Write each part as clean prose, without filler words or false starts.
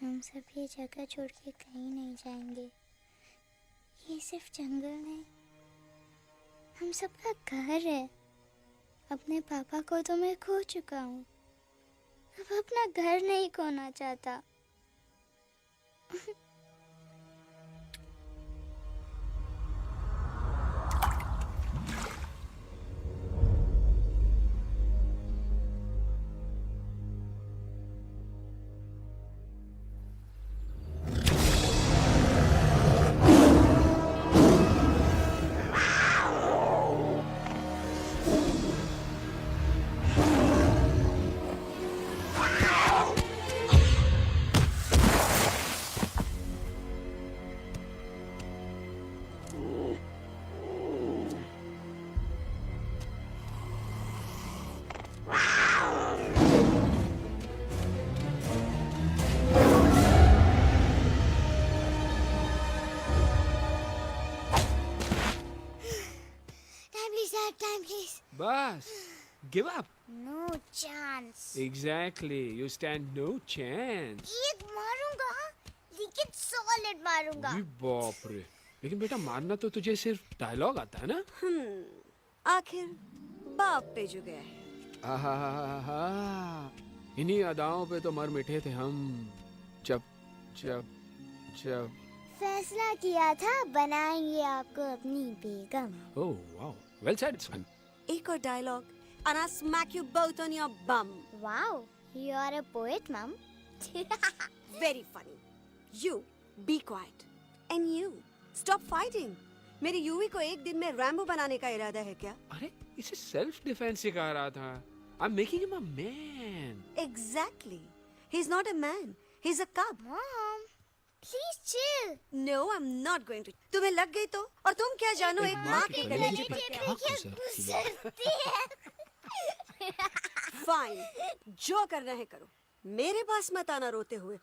हम सब ये जगह छोड़ के कहीं नहीं जाएंगे। ये सिर्फ जंगल नहीं, हम सबका घर है। अपने पापा को तो मैं खो चुका हूँ, अब अपना घर नहीं खोना चाहता। Time, please. बस give up. No chance. Exactly, you stand no chance. एक मारूंगा, लेकिन solid मारूंगा। अरे बाप रे, लेकिन बेटा मारना तो तुझे सिर्फ डायलॉग आता है ना? आखिर बाप पे जो गया है। आहा, इन्हीं अदाओं पे तो मर मिटे थे हम जब जब जब फैसला किया था बनाएंगे आपको अपनी बेगम। ओह वाओ, वेल सेड सन। एक और dialogue and I'll smack you both on your bum. Wow, you are a poet, mom. Very funny. You be quiet and you stop fighting. मेरी यूवी को एक दिन में रैम्बो बनाने का इरादा है क्या? अरे इसे सेल्फ डिफेंस सिखा रहा था। I'm making him a man. Exactly. He's not a man. He's a cub. Mom, please chill. No, I'm not going to. तुम्हें लग गई तो? और तुम क्या जानो एक माँ के कलेजे पर क्या? गुजरती है। Fine. जो करना है करो। मेरे पास मत आना रोते हुए।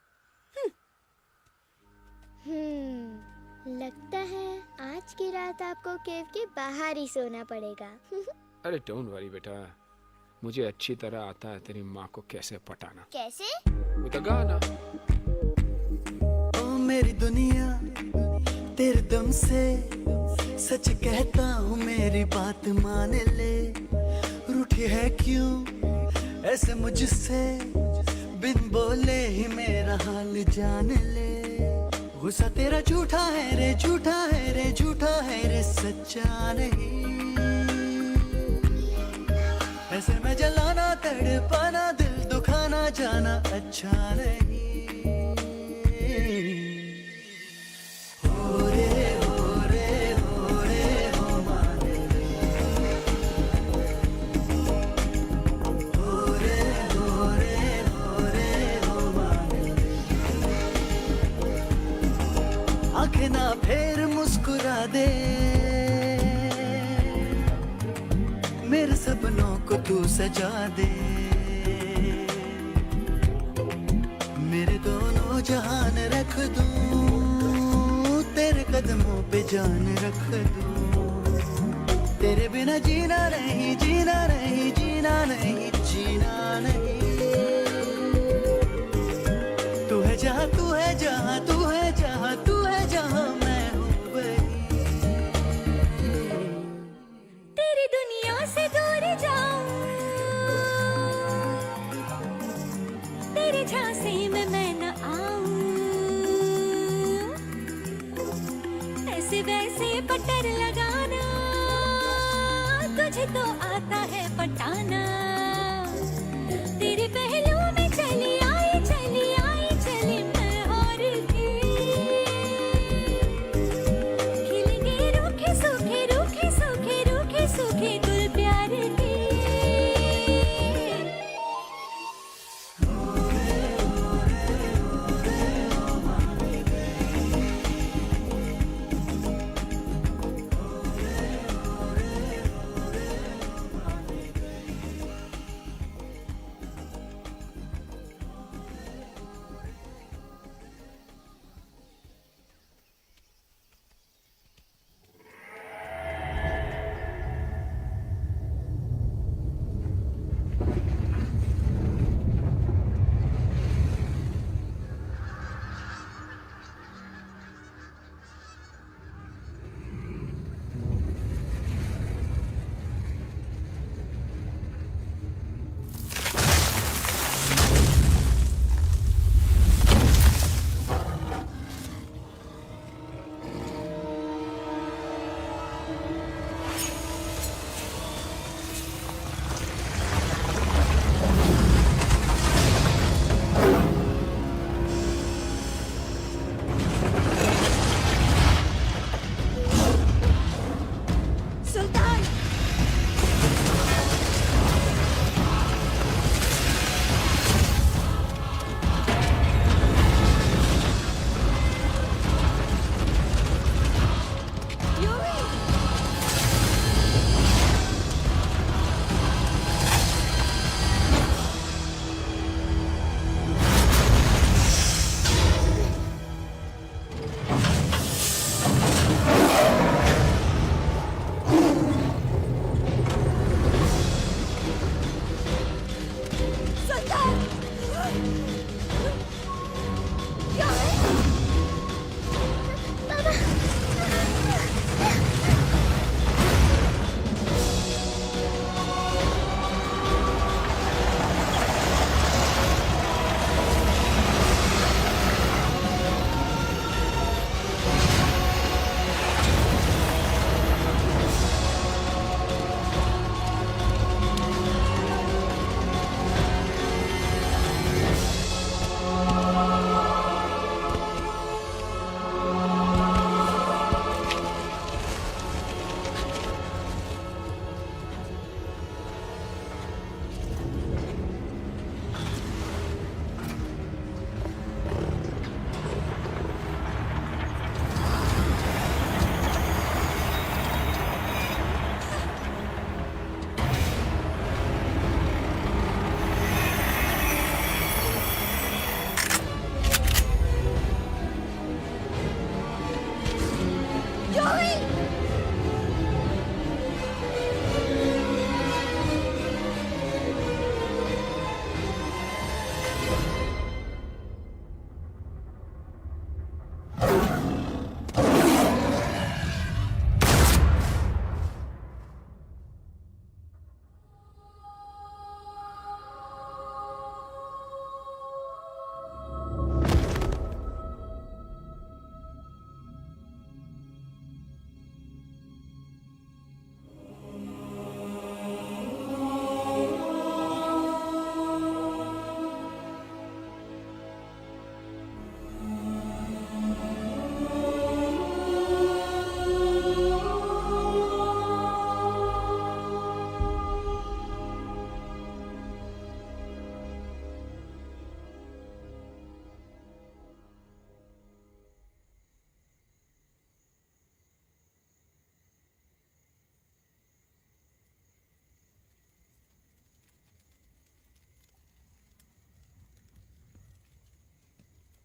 लगता है आज की रात आपको केव के बाहर ही सोना पड़ेगा। अरे डोंट वरी बेटा, मुझे अच्छी तरह आता है तेरी माँ को कैसे पटाना। कैसे? वो तो गाना। ओ मेरी दुनिया तेरे दम से सच कहता हूँ, मेरी बात मान ले। रूठी है क्यों ऐसे मुझसे, बिन बोले ही मेरा हाल जान ले। गुस्सा तेरा झूठा है रे, झूठा है रे, झूठा है रे, सच्चा नहीं। ऐसे में जलाना तड़पाना, दिल दुखाना जाना अच्छा नहीं। हो रे हो रे हो रे हो माने रे। हो रे हो रे हो रे हो माने रे। आँखें ना फेर मुस्कुरा दे, मेरे सपनों को तू सजा दे। मेरे दोनों जहान रख दूं, तेरे कदमों पे जान रख दूं। तेरे बिना जीना नहीं, जीना नहीं, जीना नहीं, जीना नहीं। तू है जहाँ, तू है जहाँ, तू है जहाँ, तू है जहाँ, मैं हूँ वही। तेरी दुनिया से दूर जाऊं, तेरे झांसे में मैं न आऊं। ऐसे वैसे पटर लगाना, तुझे तो आता है पटाना। तेरे पहलू में चली आई, चली आई, चली मैं और भी। खिलेंगे रूखे सूखे, रूखे सूखे, रूखे सूखे गुल प्यार के।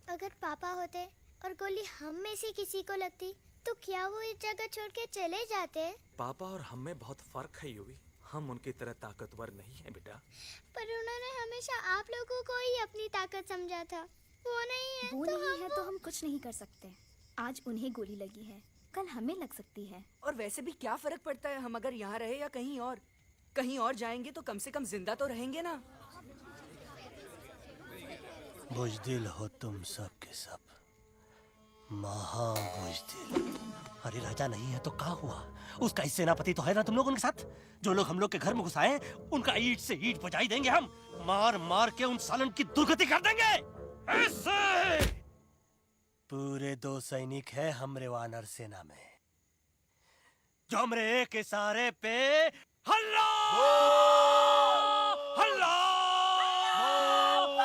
अगर पापा होते और गोली हम में से किसी को लगती तो क्या वो इस जगह छोड़ के चले जाते? पापा और हम में बहुत फर्क है यूवी। हम उनकी तरह ताकतवर नहीं है बेटा। पर उन्होंने हमेशा आप लोगों को ही अपनी ताकत समझा था। वो नहीं है वो तो नहीं है हम तो हम कुछ नहीं कर सकते। आज उन्हें गोली लगी है, कल हमें लग सकती है। और वैसे भी क्या फर्क पड़ता है हम अगर यहाँ रहे या कहीं और? कहीं और जाएंगे तो कम से कम जिंदा तो रहेंगे ना। बुजदिल हो तुम सब के सब, महाबुजदिल। अरे राजा नहीं है तो क्या हुआ? उसका सेनापति तो है ना तुम लोग उनके साथ। जो लोग हम लोग के घर में घुसाए उनका ईंट से ईंट बजाई देंगे हम। मार मार के उन सालन की दुर्गति कर देंगे ऐसे। पूरे 2 सैनिक है हमरे वानर सेना में जो हमरे एक इशारे पे हल्ला हल्ला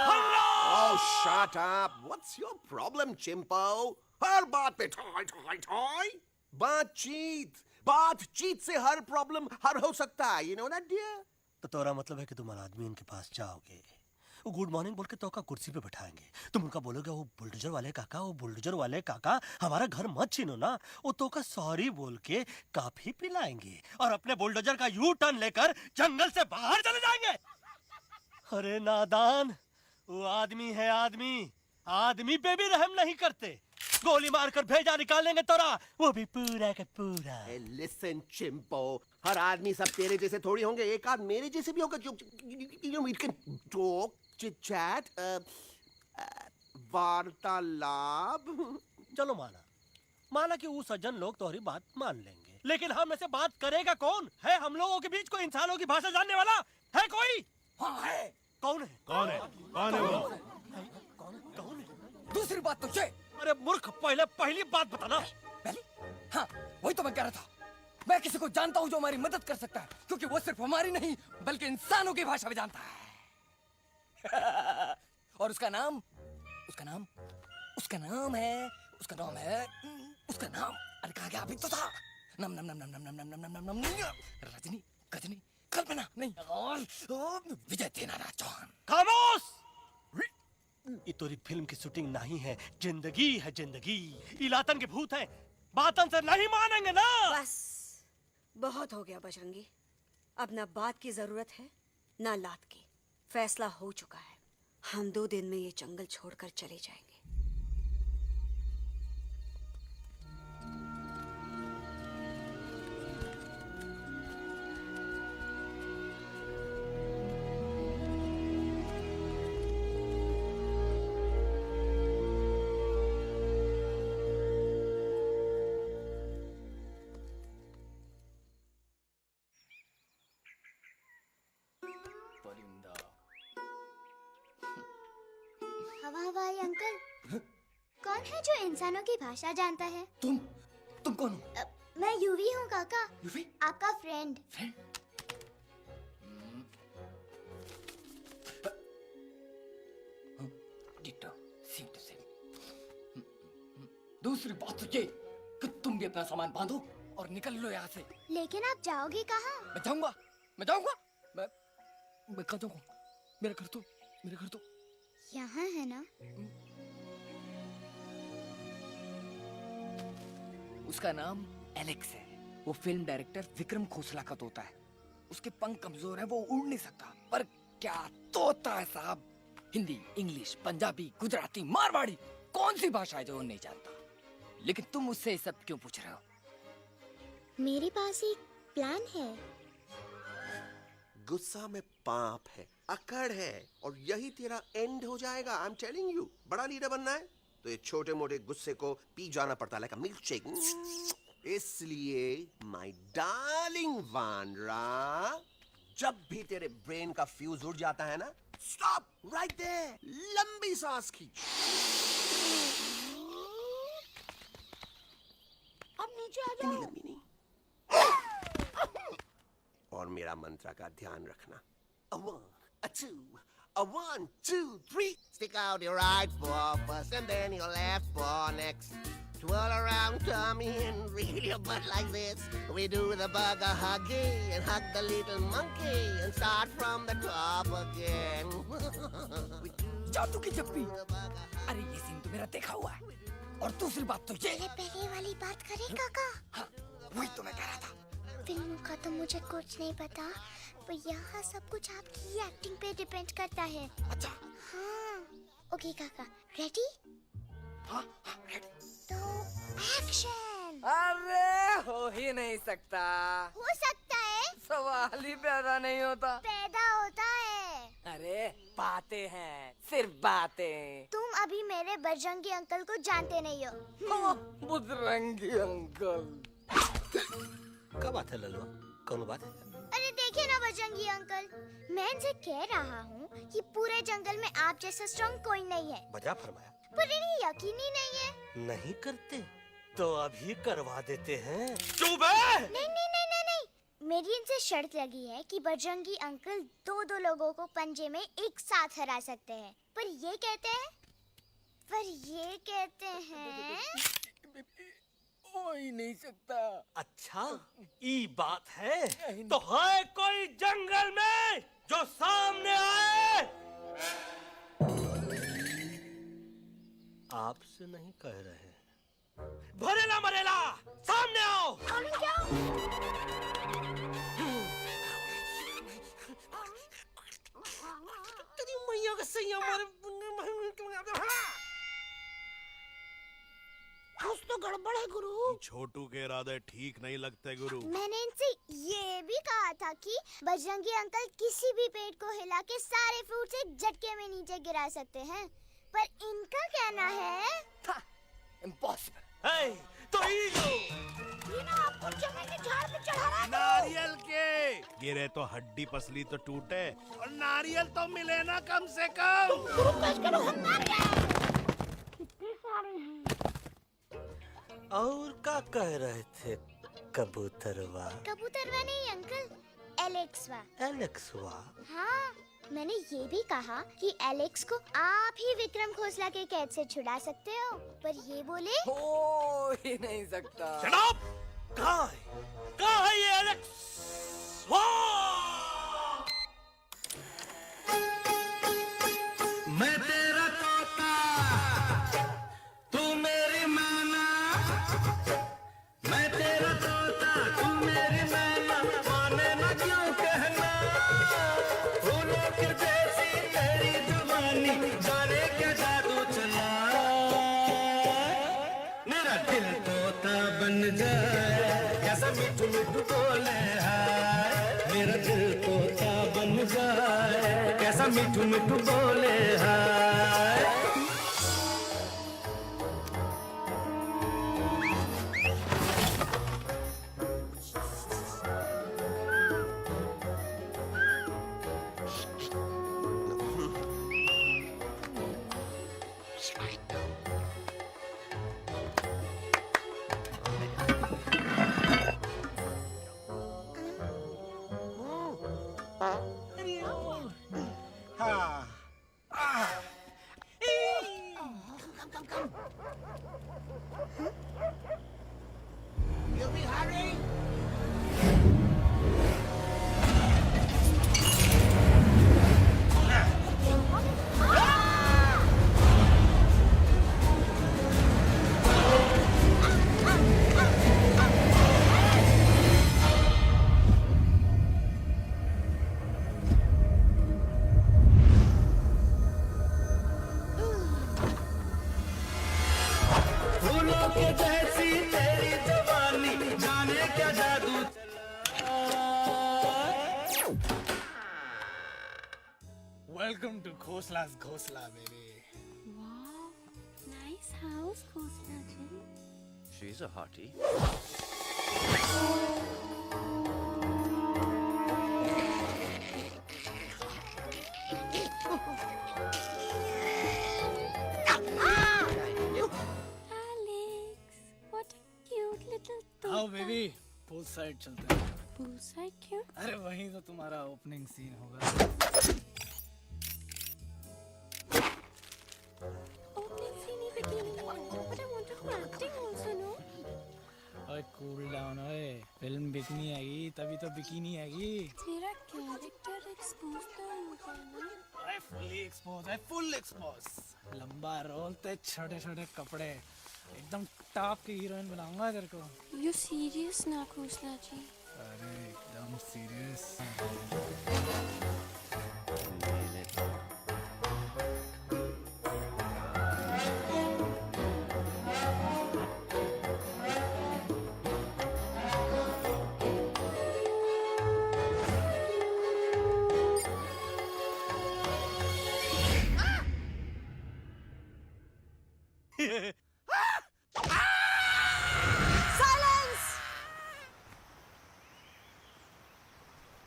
हल्ला। Oh, shut up! What's your problem, Chimpo? हर बात पे ठोय ठोय ठोय। बातचीत से हर प्रॉब्लम हल हो सकता है। You know that, dear? तो तोरा मतलब है कि तुम आदमी इनके पास जाओगे, वो गुड मॉर्निंग बोल के तो का कुर्सी पे बैठाएंगे, तुम उनका बोलोगे वो बुलडोजर वाले काका हमारा घर मत छीनो ना, वो तो का सॉरी बोल के काफी पिलाएंगे और अपने बुलडोजर का यू टर्न लेकर जंगल से बाहर चले जाएंगे। अरे नादान, वो आदमी है आदमी पे भी रहम नहीं करते। गोली मारकर भेजा निकालेंगे तोरा, वो भी पूरा का पूरा। Listen, Chimpo, हर आदमी सब तेरे जैसे थोड़ी होंगे, एक आध मेरे जैसे भी होगा जो we can talk, chit chat, वार्तालाप। चलो माना कि वो सज्जन लोग तुम्हारी बात मान लेंगे, लेकिन हम ऐसे बात करेगा कौन? है हम लोगों के बीच कोई इंसानों की भाषा जानने वाला है कोई? हाँ है। कौन है वो? कौन है? दूसरी बात तो ये। अरे मूर्ख, पहली बात बताना। पहले? हाँ, वही तो मैं कह रहा था। मैं किसी को जानता हूँ जो हमारी मदद कर सकता है, क्योंकि वो सिर्फ हमारी नहीं बल्कि इंसानों की भाषा भी जानता है। और उसका नाम है अरे कहा गया अभी तो था। नम नम नम नम नम नम नम नम नम नम नम रजनी गजनी कल्पना नहीं और विजय देनाराज चौहान। खामोश! ये तोरी फिल्म की शूटिंग नहीं है, जिंदगी है जिंदगी। इलातन के भूत है, बातन से नहीं मानेंगे ना। बस बहुत हो गया बजरंगी, अब ना बात की जरूरत है ना लात की। फैसला हो चुका है, हम 2 दिन में ये जंगल छोड़कर चले जाएंगे। परिंदा। हवा हवाई अंकल, कौन है जो इंसानों की भाषा जानता है? तुम कौन हो? मैं यूवी हूँ काका, यूवी? आपका friend. Friend? Ditto, same to same. दूसरी बात तो ये कि तुम भी अपना सामान बांधो और निकल लो यहाँ से। लेकिन आप जाओगे कहाँ? मैं जाऊंगा। मैं कहाँ जाऊंगा? मेरा घर तो यहाँ है ना? उसका नाम एलेक्स है। वो फिल्म डायरेक्टर विक्रम खोसला का तोता है। उसके पंख कमजोर है, वो उड़ नहीं सकता। पर क्या तोता है साहब। हिंदी, इंग्लिश, पंजाबी, गुजराती, मारवाड़ी, कौन सी भाषा है जो वो नहीं जानता। लेकिन तुम मुझसे ये सब क्यों पूछ रहे हो? मेरे पास एक प्लान है। गुस्सा में पाप है, अकड़ है, और यही तेरा एंड हो जाएगा। आई एम टेलिंग यू। बड़ा लीडर बनना है तो ये छोटे मोटे गुस्से को पी जाना पड़ता है, लाइक अ मिल्क शेक। इसलिए माय डार्लिंग वांड्रा, जब भी तेरे ब्रेन का फ्यूज उड़ जाता है ना, स्टॉप राइट देयर, लंबी सांस खींच। अब नीचे आ जाओ। लंबी नहीं, और मेरा मंत्र का ध्यान रखना। A 1, a 2, a 1, 2, 3. Stick out your right paw first and then your left paw next. Twirl around tummy and reel your butt like this. We do the bugger huggy and hug the little monkey and start from the top again. जादू की जप्पी। अरे ये scene तो मेरा देखा हुआ है। और दूसरी बात तो ये। पहले वाली बात करें काका? हाँ, वही तो मैं कह रहा था। फिल्म का तो मुझे कुछ नहीं पता, पर यहाँ सब कुछ आपकी एक्टिंग पे डिपेंड करता है। अच्छा। हाँ। ओके काका, रेडी? हाँ, रेडी। तो एक्शन। अरे हो ही नहीं सकता। हो सकता है। सवाल ही पैदा नहीं होता। पैदा होता है। अरे बातें हैं, सिर्फ बातें। तुम अभी मेरे बजरंगी अंकल को जानते नहीं हो। बजरंगी अंकल। क्या बात है ललुआ? कौन बात है? अरे देखिए ना बजरंगी अंकल, मैं इनसे कह रहा हूँ कि पूरे जंगल में आप जैसा स्ट्रॉन्ग कोई नहीं है। बजा फरमाया। पर इन्हें यकीन ही नहीं है। नहीं करते तो अभी करवा देते हैं। चुप है। नहीं नहीं नहीं नहीं नहीं, मेरी इनसे शर्त लगी है कि बजरंगी अंकल दो लोगों को पंजे में एक साथ हरा सकते हैं। पर ये कहते हैं हो ही नहीं सकता। अच्छा, ये बात है। तो है कोई जंगल में जो सामने आए? आपसे नहीं कह रहे। भरेला मरेला, सामने आओ। तेरी मैया का सही हमारे कुछ तो गड़बड़ है गुरु। छोटू के इरादे ठीक नहीं लगते गुरु। मैंने इनसे ये भी कहा था कि बजरंगी अंकल किसी भी पेड़ को हिला के सारे फ्रूट एक झटके में नीचे गिरा सकते हैं, पर इनका कहना है इम्पॉसिबल। तो ये ना आपको चने के झाड़ पे चढ़ा रहा है। नारियल के गिरे तो हड्डी पसली तो टूटे, और नारियल तो मिले ना कम से कम। गुरु पेश करो हम नारियल। कितने सारे हैं? और क्या कह रहे थे कबूतरवा? कबूतरवा नहीं अंकल, एलेक्सवा। एलेक्सवा? हाँ, मैंने ये भी कहा कि एलेक्स को आप ही विक्रम खोसला के कैद से छुड़ा सकते हो, पर ये बोले हो ही नहीं सकता। Shut up! कहाँ है ये एलेक्स? मैं तेरा तोता, तू मेरी मैना। मैं तेरा तोता, तू मेरी मैना। माने ना क्यों कहना, फूलों की जैसी तेरी जुबानी। दीवानी जाने क्या जादू चला मेरा दिल तोता बन जाए कैसा मिठू मिठू बोले हाय मेरा दिल तोता बन जाए कैसा मिठू मिठू बोले हाय फूलों के जैसी तेरी जवानी जाने क्या जादू वेलकम टू खोसला's घोसला baby Wow, nice house, Khosla ji. She's a hottie. Alex, what a cute little आओ toka. बेबी पूल साइड चलते हैं Poolside क्यों? अरे वहीं तो तुम्हारा ओपनिंग सीन होगा Opening scene ही bikini में है. But I want to do acting also, no? ओए कूल डाउन ओए फिल्म बिकनी आएगी तभी तो बिकिनी आएगी तेरा कैरेक्टर एक्सपोज तो होगा ना. ओए फुल्ली एक्सपोज है फुल एक्सपोज लंबा रोल ते छोटे छोटे कपड़े एकदम टॉप की हीरोइन बनाऊंगा तेरे को You serious ना खोसला जी? अरे एकदम सीरियस साइलेंस।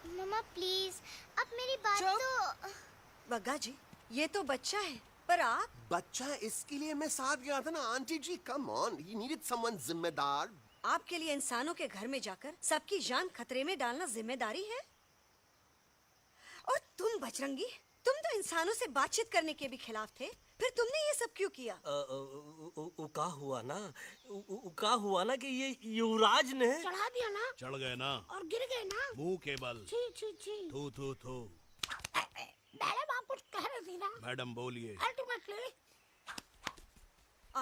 मम्मा प्लीज अब मेरी बात चुप। तो. बग्गा जी ये तो बच्चा है पर आप बच्चा इसके लिए मैं साथ गया था ना auntie ji come on he needed someone जिम्मेदार आपके लिए इंसानों के घर में जाकर सबकी जान खतरे में डालना जिम्मेदारी है। और तुम बजरंगी तुम तो इंसानों से बातचीत करने के भी खिलाफ थे फिर तुमने ये सब क्यों किया? का हुआ ना का हुआ ना कि ये युवराज ने चढ़ा दिया ना चढ़ गए ना और गिर गए ना. मुंह के बल छी छी छी. थू थू थू मैडम आप कुछ कह रही थी ना. मैडम बोलिए अल्टीमेटली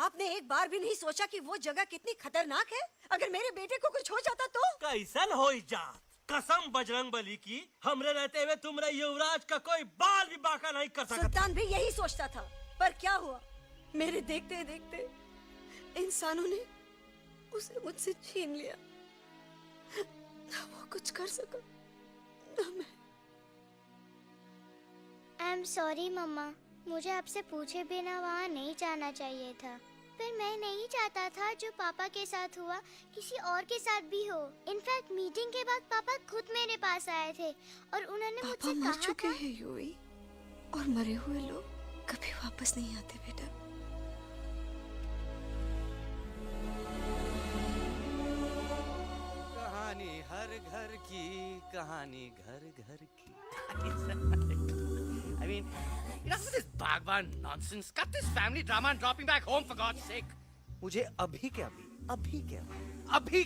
आपने एक बार भी नहीं सोचा कि वो जगह कितनी खतरनाक है? अगर मेरे बेटे को कुछ हो जाता तो? कैसन हो जात कसम बजरंग बली की हमरे रहते हुए तुमरे युवराज का कोई बाल भी बाका नहीं कर सकता। सुल्तान भी यही सोचता था पर क्या हुआ मेरे देखते देखते इंसानों ने उसे मुझसे छीन लिया। ना वो कुछ कर सका ना मैं। आई एम सॉरी मम्मा, मुझे आपसे पूछे बिना वहाँ नहीं जाना चाहिए था। पर मैं नहीं चाहता था जो पापा के साथ हुआ किसी और के साथ भी हो। इनफैक्ट मीटिंग के बाद पापा खुद मेरे पास आए थे और उन्होंने मुझसे मर कहा चुके था हैं यूवी और मरे हुए लोग कभी वापस नहीं आते बेटा। कहानी हर घर की कहानी घर घर की I mean, enough with this Bhagwan nonsense. Cut this family drama and drop me back home for God's sake. मुझे अभी के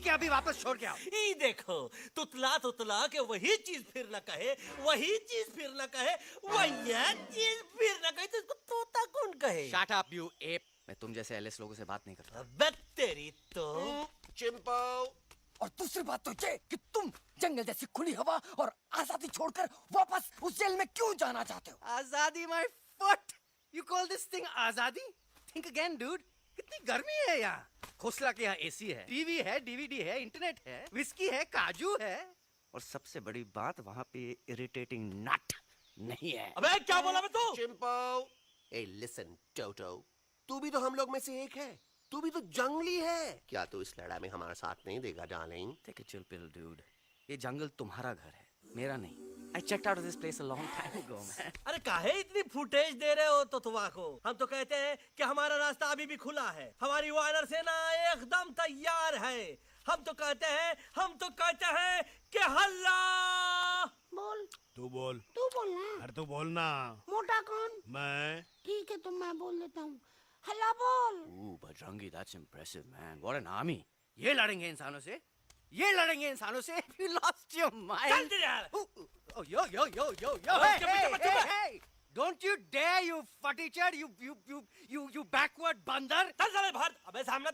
अभी वापस छोड़ के आओ। ई देखो तुतला के वही चीज फिर न कहे वही चीज फिर न कहे वही चीज फिर न कहे तो इसको तोता कौन कहे? Shut up, you ape. मैं तुम जैसे एलिस लोगों से बात नहीं करता। अबे तेरी तो चिंपो और दूसरी बात तो ये कि तुम जंगल जैसी खुली हवा और आजादी छोड़कर वापस उस जेल में क्यों जाना चाहते हो? आजादी my foot. You call this thing आजादी? Think again, dude. कितनी गर्मी है यहाँ। खोसला के यहाँ एसी है, टीवी है, डीवीडी है, इंटरनेट है, विस्की है, काजू है, और सबसे बड़ी बात वहाँ पे इरिटेटिंग नट नहीं है। अबे क्या बोला मैं तू? चिंपो। ए लिसन टोटो, तू भी तो हम लोग में से एक है। तू भी तो जंगली है। क्या तू इस लड़ाई में हमारा साथ नहीं देगा darling? Take a chill pill, dude. ये जंगल तुम्हारा घर है, मेरा नहीं। I checked out of this place a long time ago, man. अरे काहे इतनी फुटेज दे रहे हो तो तुवा को? हम तो कहते हैं कि हमारा रास्ता अभी भी खुला है। हमारी वानर सेना एकदम तैयार है। हम तो कहते हैं कि हल्ला। बोल। तू बोल बोलना। अरे तू बोलना। मोटा कौन? मैं। ठीक है तो मैं बोल लेता हूँ। हल्ला बोल। Ooh, Bajrangi, that's impressive, man. What an army. ये लड़ेंगे इंसानों से? ये लड़ेंगे इंसानों से? You lost your mind. चल दे यार। Oh, yo. Hey. Don't you dare, you futichard, you backward बंदर. चल साले बाहर। अबे सामने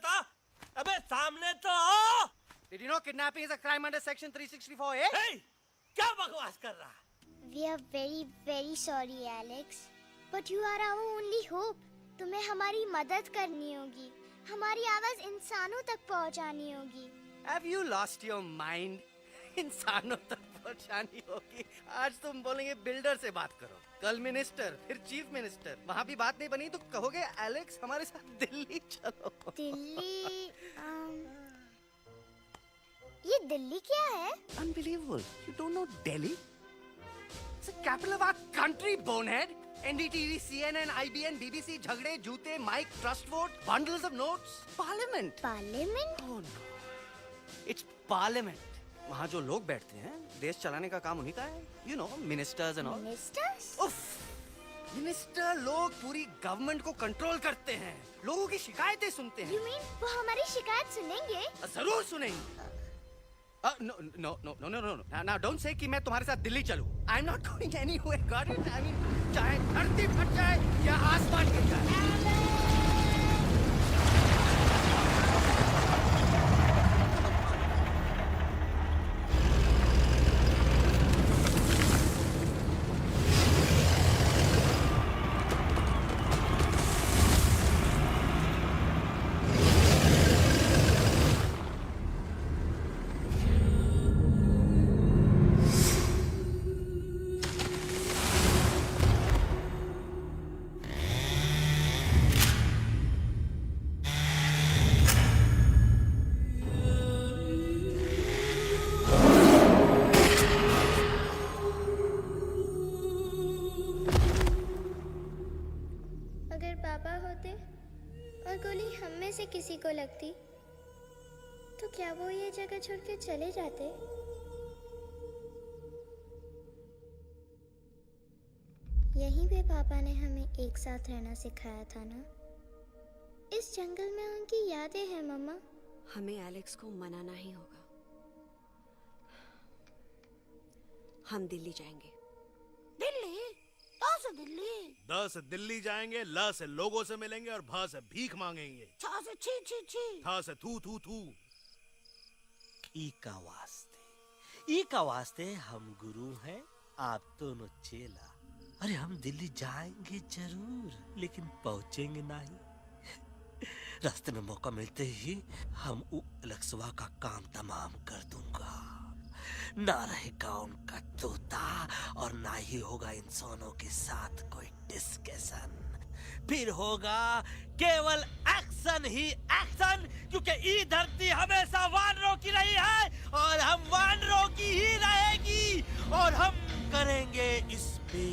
तो आओ। Did you know kidnapping is a crime under section 364A? Hey, क्या बकवास कर रहा है? We are very, very sorry, Alex. But you are our only hope. तुम्हें हमारी मदद करनी होगी। हमारी आवाज इंसानों तक पहुंचानी होगी। Have you lost your mind? इंसानों तक पहुंचानी होगी। आज तुम बोलेंगे बिल्डर से बात करो, कल मिनिस्टर, फिर चीफ मिनिस्टर। वहाँ भी बात नहीं बनी तो कहोगे एलेक्स हमारे साथ दिल्ली चलो। दिल्ली ये दिल्ली क्या है? Unbelievable. You don't know Delhi? It's the capital of our country, bonehead. NDTV, CNN, IBN, BBC, झगड़े, जूते, mike, trust vote, bundles of notes, parliament. Parliament? Oh no. It's parliament. वहाँ जो लोग बैठते हैं, देश चलाने का काम उन्हीं का है। You know, ministers and all. Ministers? उफ! मिनिस्टर लोग पूरी गवर्नमेंट को कंट्रोल करते हैं, लोगों की शिकायतें सुनते हैं। You mean वो हमारी शिकायत सुनेंगे? जरूर सुनेंगे। No. Now don't say कि मैं तुम्हारे साथ दिल्ली चलूं. I'm not going anywhere. Got it? I mean, चाहे धरती फट जाए या आसमान गिर जाए। अगर पापा होते और गोली हम में से किसी को लगती तो क्या वो ये जगह छोड़ के चले जाते? यहीं पे पापा ने हमें एक साथ रहना सिखाया था ना। इस जंगल में उनकी यादें हैं मम्मा। हमें एलेक्स को मनाना ही होगा। हम दिल्ली जाएंगे। दिल्ली? कहाँ से दिल्ली? द से दिल्ली जाएंगे, ल से लोगों से मिलेंगे और भ से भीख मांगेंगे, छ से छी। थ से थू। ई का वास्ते हम गुरु हैं, आप दोनों चेला। अरे हम दिल्ली जाएंगे जरूर, लेकिन पहुंचेंगे नहीं। रास्ते में मौका मिलते ही हम अलक्सवा का काम तमाम कर दूंगा। ना रहेगा उनका तोता और ना ही होगा इंसानों के साथ कोई डिस्कशन। फिर होगा केवल एक्शन ही एक्शन, क्योंकि ये धरती हमेशा वानरों की रही है और हम वानरों की ही रहेगी और हम करेंगे इस पे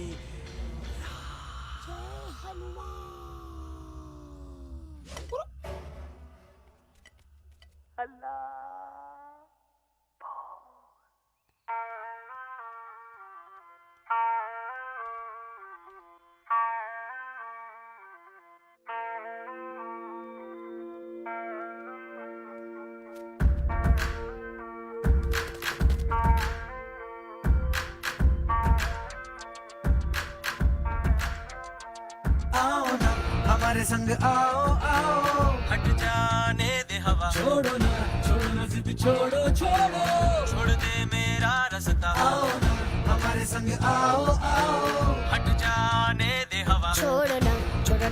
हमारे संग आओ आओ, हट जाने दे हवा, छोड़ो ना जिद छोड़ो, छोड़ दे मेरा रास्ता। आओ ना हमारे संग आओ आओ, हट जाने दे हवा, छोड़ो ना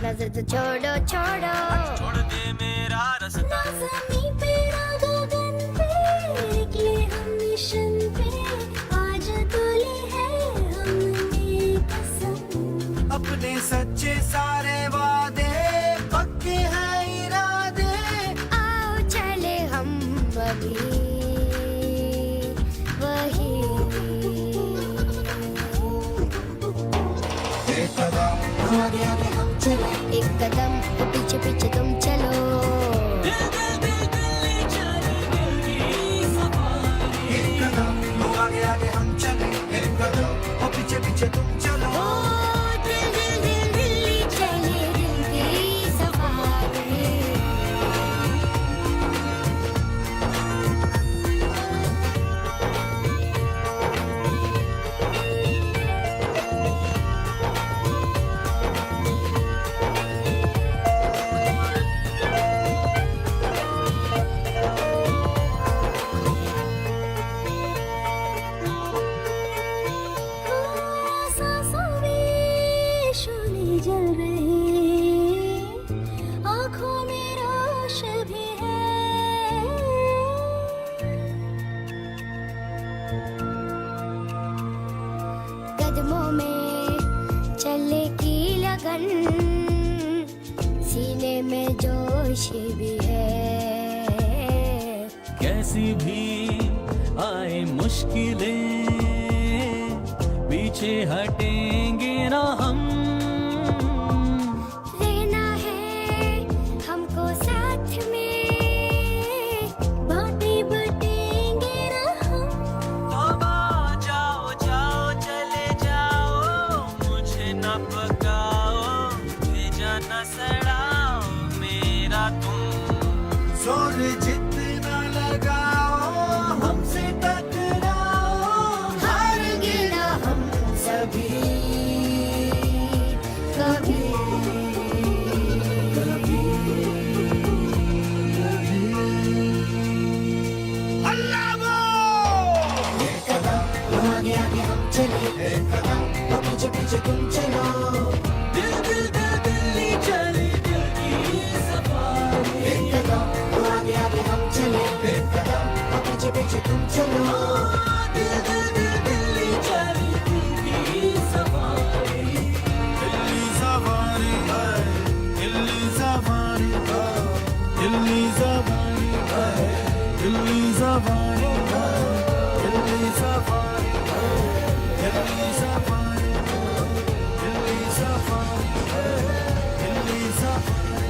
नजर तो छोड़ो छोड़ो छोड़ दे मेरा रास्ता ज़मीं पे ना गगन पे निकले हम मिशन पे आज तोली है हमने कसम अपने सच्चे सारे वादे पक्के हैं इरादे आओ चले हम अभी वही एक कदम आगे आगे हम चले एक कदम तो पीछे पीछे तुम चलो एक कदम आगे आगे हम चले एक कदम और पीछे पीछे तुम चलो ओ दिल दिल दिल दिल्ली चले दिल की सफारी सांसों में शोले जल रहे आँखों में रोश भी है कदमों में चले की लगन सीने में जोश भी है कैसी भी आए मुश्किलें पीछे हटेंगे ना हम रहना है हमको साथ में बातें बटेंगे ना हम जाओ जाओ चले जाओ मुझे न पकाओ भेजा न सड़ाओ मेरा तुम जोर जितना लगाओ हमसे टकराओ हारेंगे ना हम सभी कभी एक कदम आगे आगे हम चले एक कदम और पीछे पीछे तुम चलो दिल दिल दिल दिल्ली चली दिल की सफारी एक कदम आगे आगे हम चले एक कदम और पीछे पीछे तुम चलो दिल दिल दिल दिल्ली चली दिल की सफारी दिल्ली सवारी है दिल्ली सवारी है दिल्ली सवारी है दिल्ली सवारी है दिल्ली सवारी है दिल्ली सवारी है दिल्ली सवारी है दिल्ली सवारी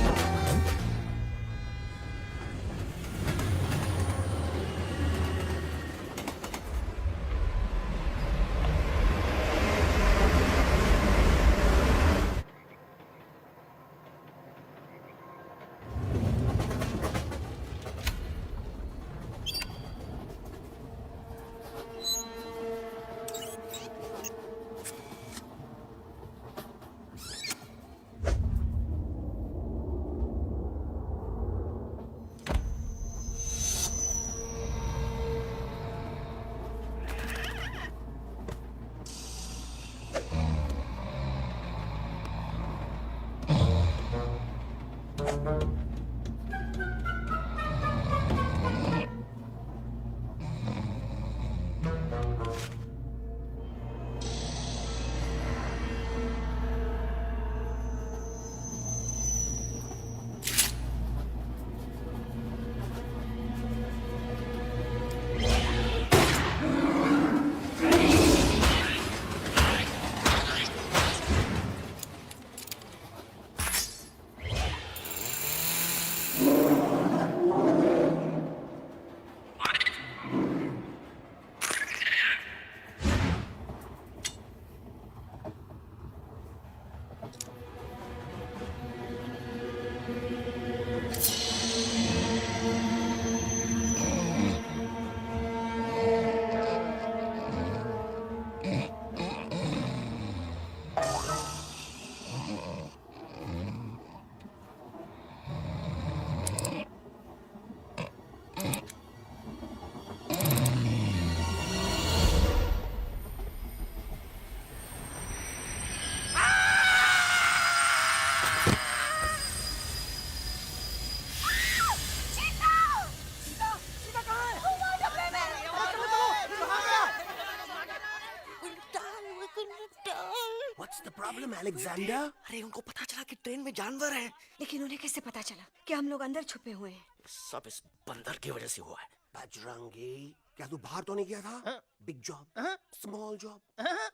अलेक्जेंडर। अरे उनको पता चला कि ट्रेन में जानवर है। लेकिन उन्हें कैसे पता चला कि हम लोग अंदर छुपे हुए हैं? सब इस बंदर की वजह से हुआ है। बजरंगी, क्या तू बाहर तो नहीं गया था? Big job, small job,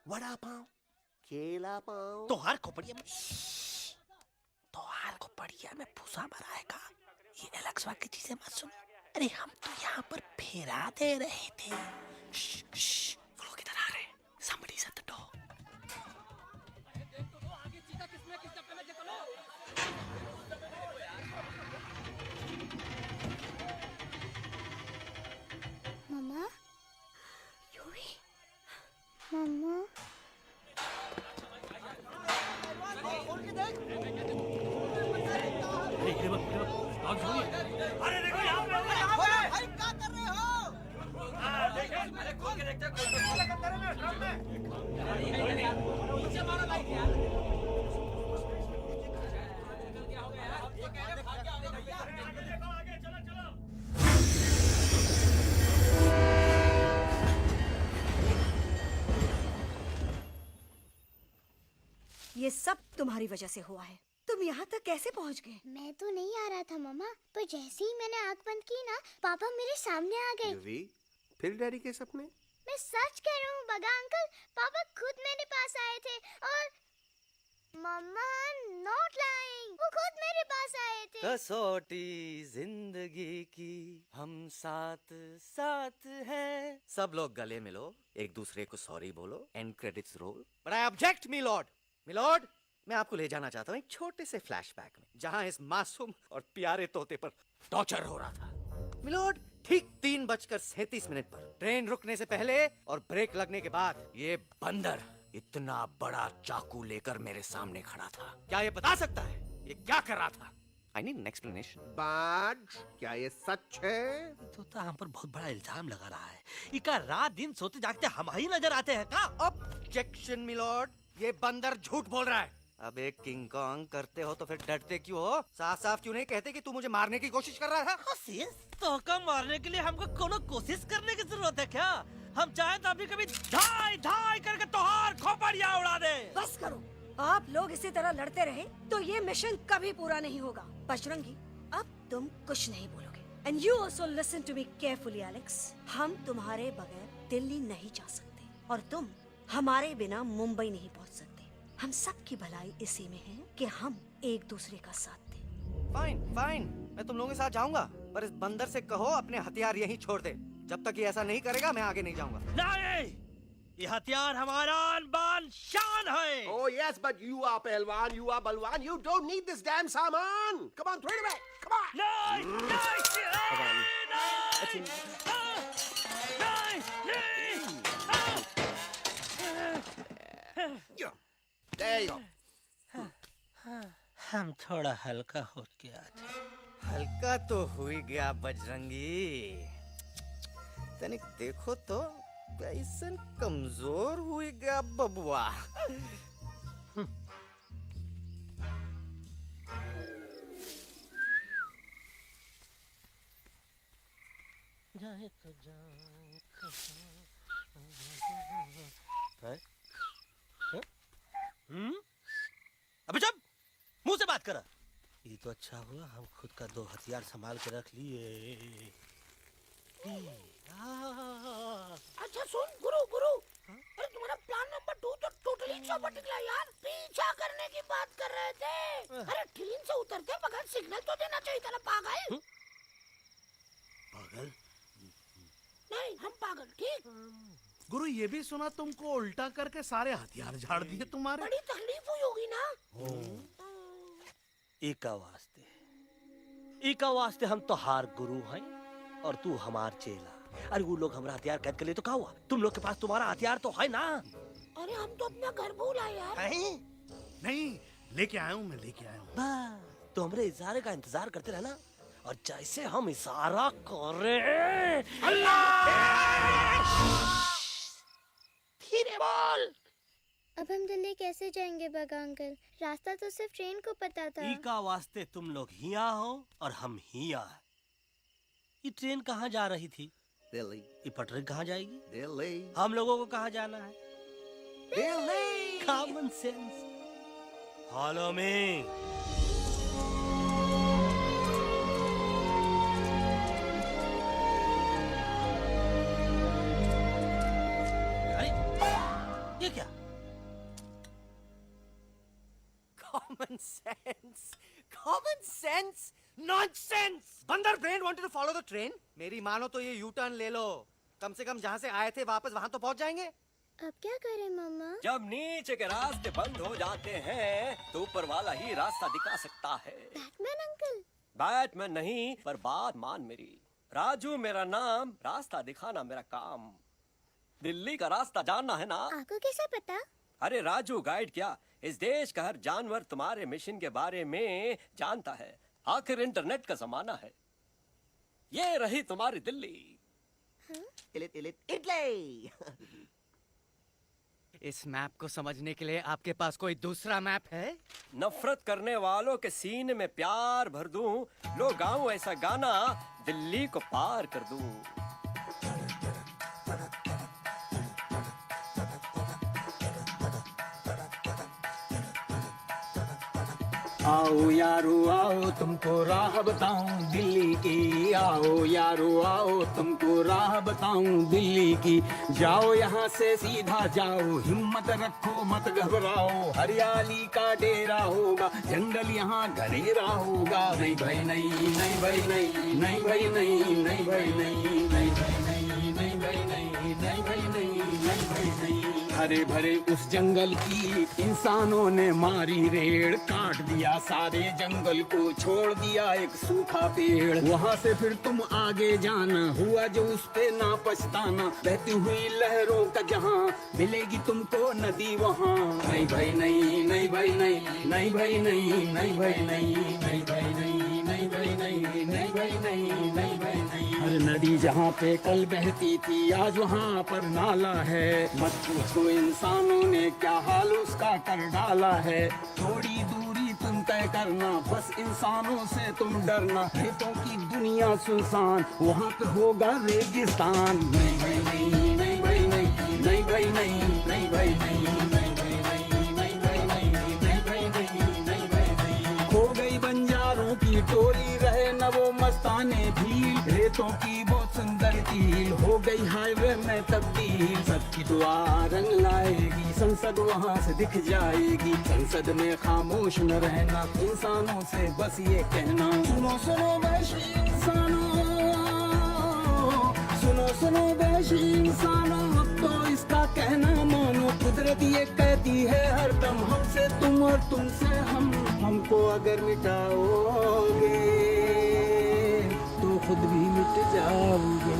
vada pav, केला पाव। तोहार खोपड़िया में भूसा भराएगा। ये एलेक्सा की चीजें मत सुन। अरे हम तो यहाँ पर फेरा दे रहे थे। वो लोग इधर आ रहे हैं। Somebody's at the door. मम्मा, मम्मा, अरे देखो यहाँ पे भाई क्या कर रहे हो? अरे खोल के देखते ये सब तुम्हारी वजह से हुआ है। तुम यहाँ तक कैसे पहुँच गए? मैं तो नहीं आ रहा था मम्मा, पर जैसे ही मैंने आँख बंद की ना, पापा मेरे सामने आ गए। युवी, फिर डैडी के सपने? मैं सच कह रहा हूँ बगा अंकल, पापा खुद मेरे पास आए थे और मम्मा नॉट लाइंग, वो खुद मेरे पास आए थे। कसौटी जिंदगी की हम साथ साथ हैं। सब लोग गले मिलो, एक दूसरे को सॉरी बोलो, and credits roll. But I object milord, मैं आपको ले जाना चाहता हूँ एक छोटे से फ्लैशबैक में, जहाँ इस मासूम और प्यारे तोते पर टॉर्चर हो रहा था। मिलॉर्ड, ठीक 3:37 पर ट्रेन रुकने से पहले और ब्रेक लगने के बाद ये बंदर इतना बड़ा चाकू लेकर मेरे सामने खड़ा था। क्या ये बता सकता है ये क्या कर रहा था? I need an explanation. बाज, क्या ये सच है? तो हम पर बहुत बड़ा इल्जाम लगा रहा है। इका रात दिन सोते जागते हम ही नजर आते हैं का? ऑब्जेक्शन मिलॉर्ड, ये बंदर झूठ बोल रहा है। अब एक किंग कॉन्ग करते हो तो फिर डरते क्यों हो? साफ साफ क्यों नहीं कहते कि तू मुझे मारने की कोशिश कर रहा था? तो मारने के लिए हमको कोनो कोशिश करने की जरूरत है क्या? हम चाहे तो अभी कभी धाई धाई करके तोहार खोपड़िया उड़ा दे। बस करो, आप लोग इसी तरह लड़ते रहे तो ये मिशन कभी पूरा नहीं होगा। बजरंगी, अब तुम कुछ नहीं बोलोगे। And you also listen to me carefully Alex. हम तुम्हारे बगैर दिल्ली नहीं जा सकते और तुम हमारे बिना मुंबई नहीं पहुंच सकते। हम सब की भलाई इसी में है कि हम एक दूसरे का साथ दें। फाइन, मैं तुम लोगों के साथ जाऊंगा, पर इस बंदर से कहो अपने हथियार यहीं छोड़ दे। जब तक ये ऐसा नहीं करेगा मैं आगे नहीं जाऊंगा। नहीं, ये हथियार हमारा आन-बान शान है। Oh yes, but you are पहलवान, you are बलवान, you don't need this damn सामान. Come on, throw it away. Come on. There you go. हम थोड़ा हल्का हो गया था। हल्का तो हुई गया बजरंगी, तनिक देखो तो कैसन कमजोर हुई गया बबुआ। अबे जब मुंह से बात करा। ये तो अच्छा हुआ हम खुद का 2 हथियार संभाल के रख लिए। अच्छा सुन गुरु, अरे तुम्हारा प्लान नंबर 2 तो टोटली चौपट निकला यार। पीछा करने की बात कर रहे थे। अरे ट्रेन से उतरते बगैर सिग्नल तो देना चाहिए था ना पागल। पागल? नहीं, हम पागल, ठीक। गुरु, ये भी सुना तुमको उल्टा करके सारे हथियार झाड़ दिए तुम्हारे। बड़ी तकलीफ हुई होगी ना। इका वास्ते हम तो हार गुरु हैं और तू हमार चेला। अरे वो लोग हमारा हथियार कैद कर ले तो क्या हुआ? तुम लोग के पास तुम्हारा हथियार तो है ना। अरे हम तो अपना घर भूल आए यार। नहीं, लेके आया हूँ, मैं लेके आया हूँ। तो हमारे इशारे का इंतजार करते रहना और जैसे हम इशारा करें धीरे बोल। अब हम दिल्ली कैसे जाएंगे बगा अंकल? रास्ता तो सिर्फ ट्रेन को पता था। इका वास्ते तुम लोग हिया हो और हम हिया। ये ट्रेन कहाँ जा रही थी? दिल्ली। ये पटरी कहाँ जाएगी? दिल्ली। हम लोगों को कहाँ जाना है? Delhi. Common sense. Follow me. ये क्या? Common sense, common sense, nonsense. बंदर brain wanted to follow the train. मेरी मानो तो ये यू टर्न ले लो, कम से कम जहाँ से आए थे वापस वहाँ तो पहुँच जाएंगे। अब क्या करें मामा? जब नीचे के रास्ते बंद हो जाते हैं तो ऊपर वाला ही रास्ता दिखा सकता है। Batman uncle. बैटमैन नहीं, पर बात मान मेरी। राजू मेरा नाम, रास्ता दिखाना मेरा काम। दिल्ली का रास्ता जानना है ना? आपको कैसे पता? अरे राजू गाइड क्या, इस देश का हर जानवर तुम्हारे मिशन के बारे में जानता है। आखिर इंटरनेट का जमाना है। ये रही तुम्हारी दिल्ली। इटली। इस मैप को समझने के लिए आपके पास कोई दूसरा मैप है? नफरत करने वालों के सीने में प्यार भर दूं, लो गाऊं ऐसा गाना, दिल्ली को पार कर दूं। आओ यारो आओ तुमको राह बताऊं दिल्ली की। आओ यारो आओ तुमको राह बताऊं दिल्ली की। जाओ यहाँ से सीधा जाओ, हिम्मत रखो मत घबराओ। हरियाली का डेरा होगा, जंगल यहाँ घनेरा होगा। नहीं भाई नहीं, नहीं भाई नहीं, नहीं भाई नहीं, नहीं भाई नहीं, नहीं भाई नहीं, नहीं भाई नहीं, नहीं भाई नहीं, नहीं भाई नहीं। हरे भरे उस जंगल की इंसानों ने मारी रेड़, काट दिया सारे जंगल को, छोड़ दिया एक सूखा पेड़। वहाँ से फिर तुम आगे जाना, हुआ जो उस पे ना पछताना। बहती हुई लहरों का जहाँ, मिलेगी तुमको नदी वहाँ। नहीं भाई नहीं, नहीं भाई नहीं, नहीं भाई नहीं, नहीं भाई नहीं, नहीं भाई नहीं, नहीं भाई नहीं, नहीं भाई नहीं, नहीं भाई नहीं। हर नदी जहाँ पे कल बहती थी, आज वहाँ पर नाला है। मत पूछो इंसानों ने क्या हाल उसका कर डाला है। थोड़ी दूरी तुम तय करना, बस इंसानों से तुम डरना। खेतों की दुनिया सुनसान, वहाँ पे होगा रेगिस्तान। नहीं भाई नहीं, नहीं भाई नहीं, नहीं भाई नहीं, नहीं भाई नहीं, नहीं भाई नहीं, नहीं भाई नहीं, नहीं भाई नहीं, नहीं भाई नहीं। खो गई बंजारों की टोली, रहे न वो मस्ताने भील। रेतों की बहुत सुंदर झील, हो गई हाईवे में तब्दील। सबकी दुआ रंग लाएगी, संसद वहाँ से दिख जाएगी। संसद में खामोश न रहना, इंसानों से बस ये कहना। सुनो सुनो वैशी इंसानों, सुनो सुनो वैशी इंसानों, अब तो इसका कहना मानो। कुदरत ये कहती है हरदम, हमसे तुम और तुमसे हम। हमको अगर मिटाओगे तो खुद भी मिट जाओगे।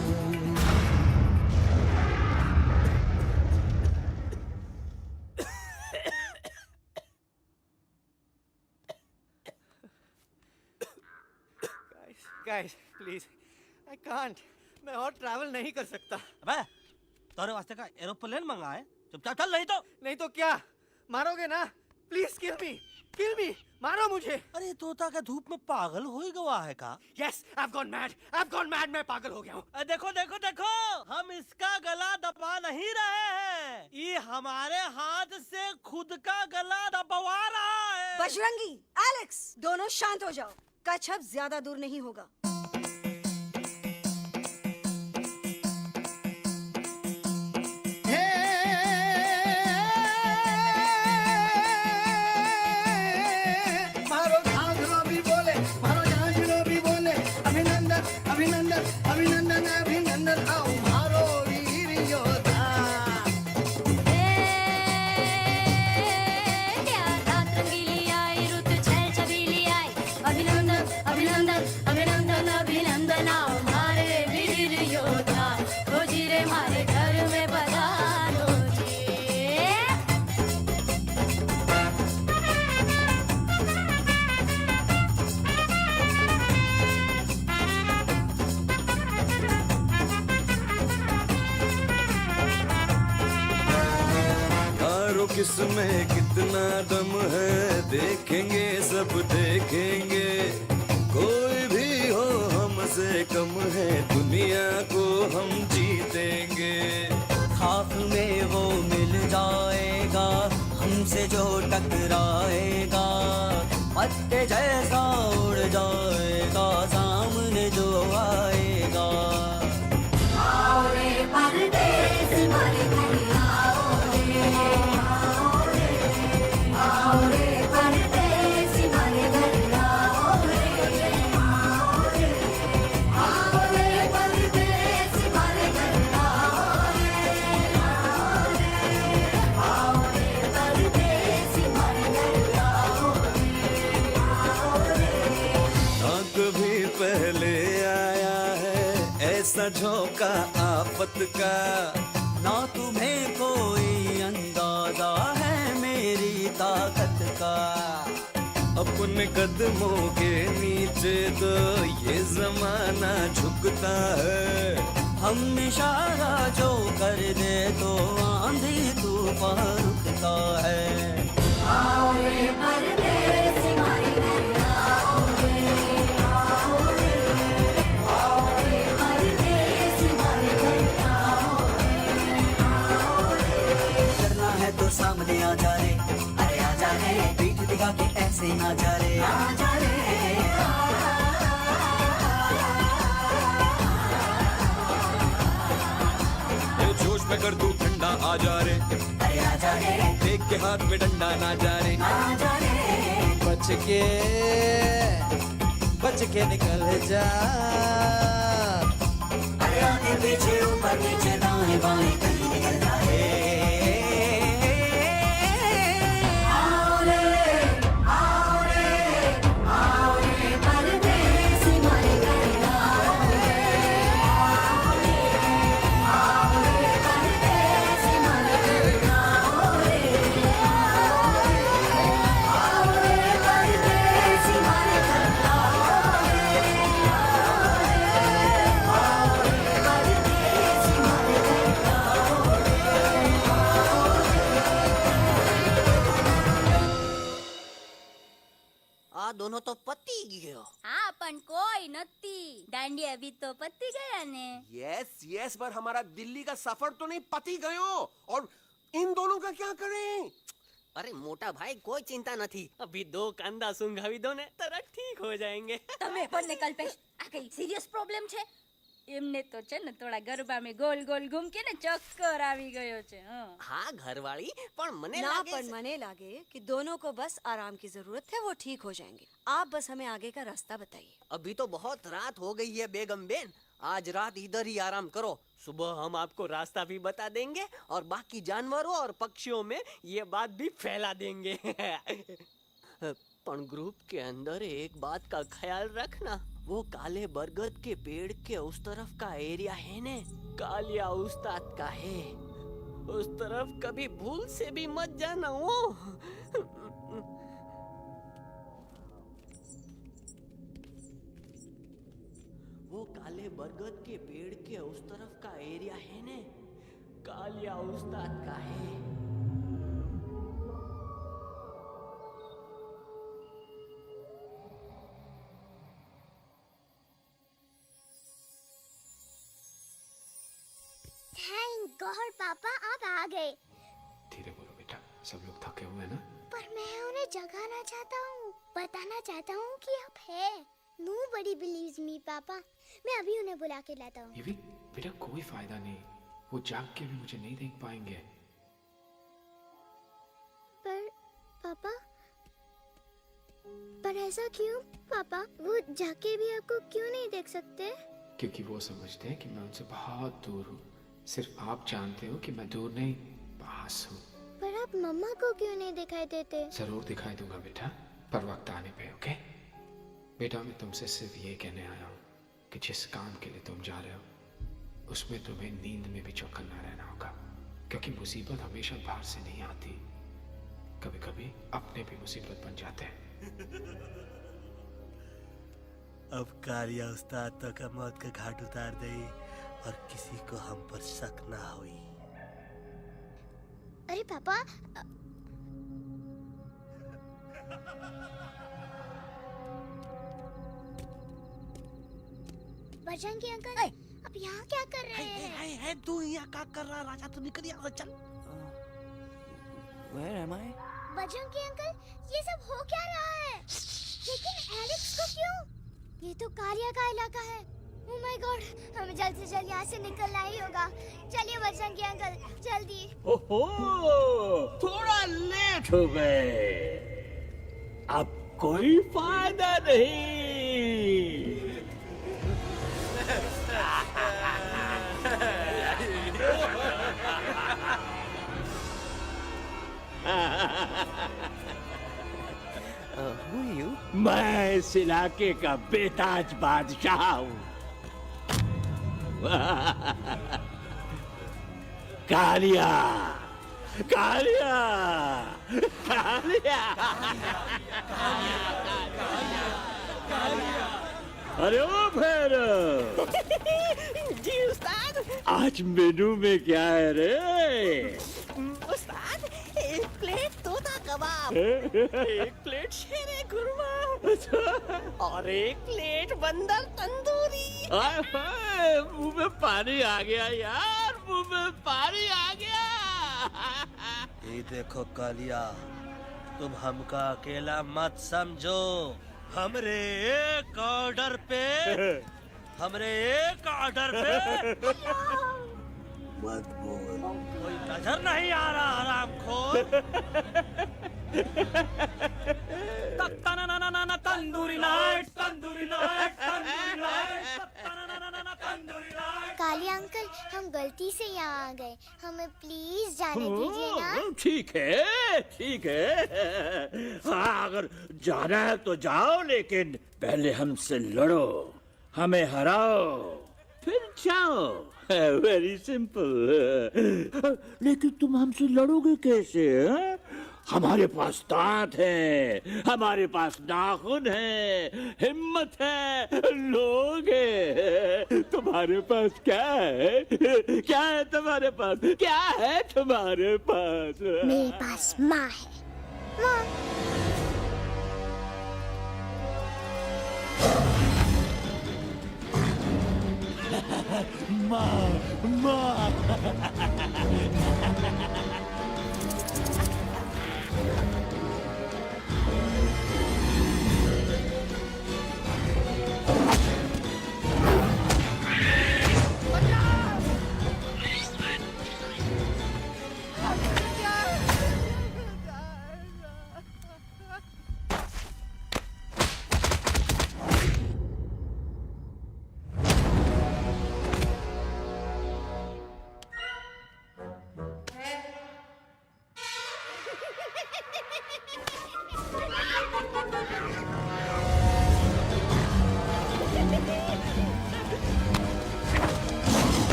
Guys, please, I can't. मैं और ट्रैवल नहीं कर सकता। अबे, तोरे वास्ते का एरोप्लेन मंगा है, चुपचाप चल। नहीं तो क्या मारोगे ना? प्लीज किल मी, मारो मुझे। अरे तोता का धूप में पागल हो ही गवा है का? Yes, I've gone mad, मैं पागल हो गया हूँ। देखो, हम इसका गला दबा नहीं रहे हैं, ये हमारे हाथ से खुद का गला दबवा रहा है। बजरंगी, एलेक्स, दोनों शांत हो जाओ। कच्छप ज्यादा दूर नहीं होगा। अभिनंदन अभिनंदन आओ मारो वीर योद्धा। रंगीली आई, रुत छल छबीली आई। अभिनंदन अभिनंदन अभिनंदन अभिनंदन आओ मारे वीर योद्धा। रोजी रे मारे घर में पधारो जी। किसमें कितना दम है, देखेंगे सब देखेंगे। कोई भी हो हमसे कम है, दुनिया को हम जीतेंगे। खाक में वो मिल जाएगा, हमसे से जो टकराएगा पत्ते जैसा उड़ जाएगा सामने जो आएगा। आओ रे परदेस मारे घर आओ रे, आओ रे, आओ रे परदेस मारे घर आओ रे, आओ रे, आओ रे परदेस मारे घर आओ रे, आओ रे, आओ रे परदेस मारे घर आओ रे, आओ रे। ना कभी पहले आया है ऐसा झोंका आफत का, ना तुम्हें कोई अंदाजा है मेरी ताकत का। अपने कदमों के नीचे तो ये जमाना झुकता है। हम इशारा जो कर दे तो आंधी तूफान रुकता है। आओ रे परदेस मारे घर आओ रे, आओ रे, आओ रे परदेस मारे घर आओ रे, आओ रे। करना है तो सामने आ जा रे, अरे आ जा रे, पीठ दिखा के ऐसे ना जा रे, आ जा रे। ये जोश में कर तू ठंडा आ जा रे, अरे आ जा रे, देख के हाथ में डंडा ना जा रे, आ जा रे। बच के निकल जा। अरे आगे पीछे ऊपर नीचे दाएं बाएं कहीं निकल जा रे। आओ रे, आओ रे, आओ रे परदेस मारे घर आओ रे, आओ रे, आओ रे परदेस मारे घर आओ रे, आओ रे, आओ रे परदेस मारे घर आओ रे, आओ रे, आओ रे परदेस मारे घर आओ रे। आ दोनों तो पति गयो। हाँ पण कोई नती दांडी अभी तो पत्ती गया ने। यस यस, पर हमारा दिल्ली का सफर तो नहीं पति गयो, और इन दोनों का क्या करें? अरे मोटा भाई कोई चिंता नहीं, अभी 2 कांदा सुंघावी दो ने तरह ठीक हो जाएंगे। તમે પણ ને કલ્પેશ આ કઈ સિરિયસ પ્રોબ્લેમ છે? એમને તો છે ને થોડા ગરબામાં ગોલ ગોલ ઘૂમ કે ને ચક્કર આવી ગયો છે। हाँ घरवाली पर मने ना लागे पर मने लागे कि दोनों को बस आराम की जरूरत है, वो ठीक हो जाएंगे। आप बस हमें आगे का रास्ता बताइए। अभी तो बहुत रात हो गई है बेगम बेन, आज रात इधर ही आराम करो, सुबह हम आपको रास्ता भी बता देंगे और बाकी जानवरों और पक्षियों में ये बात भी फैला देंगे। पण ग्रुप के अंदर एक बात का ख्याल रखना, वो काले बरगद के पेड़ के उस तरफ का एरिया है ने कालिया उस्ताद का है, उस तरफ कभी भूल से भी मत जाना। वो काले बरगद के पेड़ के उस तरफ का एरिया है ने कालिया उस्ताद का है। थैंक गॉड पापा आप आ गए। धीरे बोलो बेटा, सब लोग थके हुए हैं ना। पर मैं उन्हें जगाना चाहता हूँ, बताना चाहता हूँ कि आप है। Nobody believes me पापा, मैं अभी उन्हें बुला के लाता हूँ। ये भी बेटा कोई फायदा नहीं, वो जाग के भी मुझे नहीं देख पाएंगे। पर पापा, पर ऐसा क्यों पापा? वो जाके भी आपको क्यों नहीं देख सकते? क्योंकि वो समझते हैं कि मैं उनसे बहुत दूर हूँ। सिर्फ आप जानते हो कि मैं दूर नहीं, पास हूँ। पर आप मम्मा को क्यों नहीं दिखाई देते? जरूर दिखाई दूंगा बेटा, पर वक्त आने पे। ओके बेटा, मैं तुमसे सिर्फ ये कहने आया हूँ कि जिस काम के लिए तुम जा रहे हो उसमें तुम्हें नींद में भी चौकन्ना रहना होगा, क्योंकि मुसीबत हमेशा बाहर से नहीं आती, कभी कभी अपने भी मुसीबत बन जाते हैं। अब कालिया उस्ताद तो का मौत का घाट उतार दे और किसी को हम पर शक ना हुई। अरे पापा, बजरंगी अंकल, अब यहाँ क्या कर रहे हैं? है तू यहाँ क्या कर रहा? राजा तो निकल यहाँ से, चल। Where am I? Bajrangi uncle, ये सब हो क्या रहा है? लेकिन एलेक्स को क्यों? ये तो कालिया का इलाका है। ओह माय गॉड, हमें जल्द से जल्द यहाँ से निकलना ही होगा। चलिए बजरंगी अंकल, जल्दी। ओहो, थोड़ा लेट हो गए। अब कोई फायदा नहीं। मैं इस इलाके का बेताज बादशाह हूँ। कालिया, कालिया, कालिया, अरे ओ फिर जी उस्ताद। आज मेनू में क्या है रे? उस्ताद, एक प्लेट तोता कबाब, एक प्लेट शेरे खुरमा और एक प्लेट बंदर तंदूरी। मुंह में पानी आ गया यार, मुंह में पानी आ गया। ये देखो कालिया, तुम हमका अकेला मत समझो। हमरे एक ऑर्डर पे मत बोल। कोई नजर नहीं आ रहा हरामखोर। Tandoori night, tandoori night, tandoori night, Kalia uncle, हम गलती से यहाँ आ गए, हमें प्लीज जाने दीजिए ना। ठीक है, ठीक है। हाँ, अगर जाना है तो जाओ, लेकिन पहले हमसे लड़ो, हमें हराओ, फिर जाओ। Very simple. लेकिन तुम हमसे लड़ोगे कैसे? हैं? हमारे पास दांत है, हमारे पास नाखून है, हिम्मत है, लोग है। तुम्हारे पास क्या है? क्या है तुम्हारे पास? क्या है तुम्हारे पास? मेरे पास माँ है। माँ। माँ, माँ।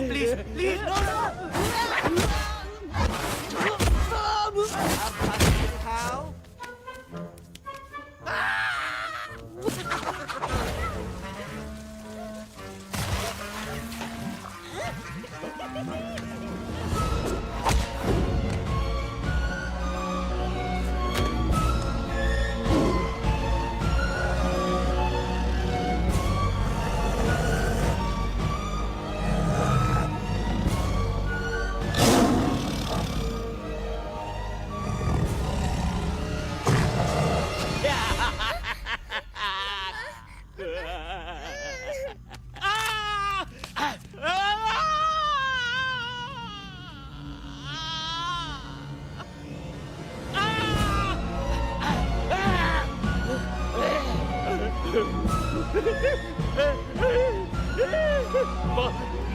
Please please no no.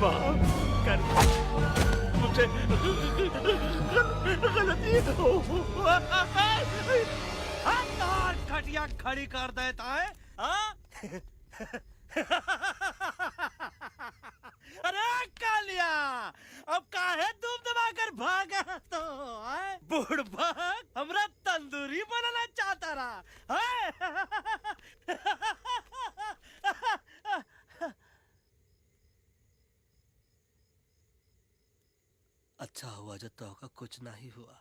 माफ कर मुझे, गलती हो। खटिया खड़ी कर देता है। निकाल लिया। अब काहे धूप दबाकर भागा तो बुढ़बा हमरा तंदूरी बनाना चाहता रहा अच्छा हुआ जो तोहका कुछ नहीं हुआ।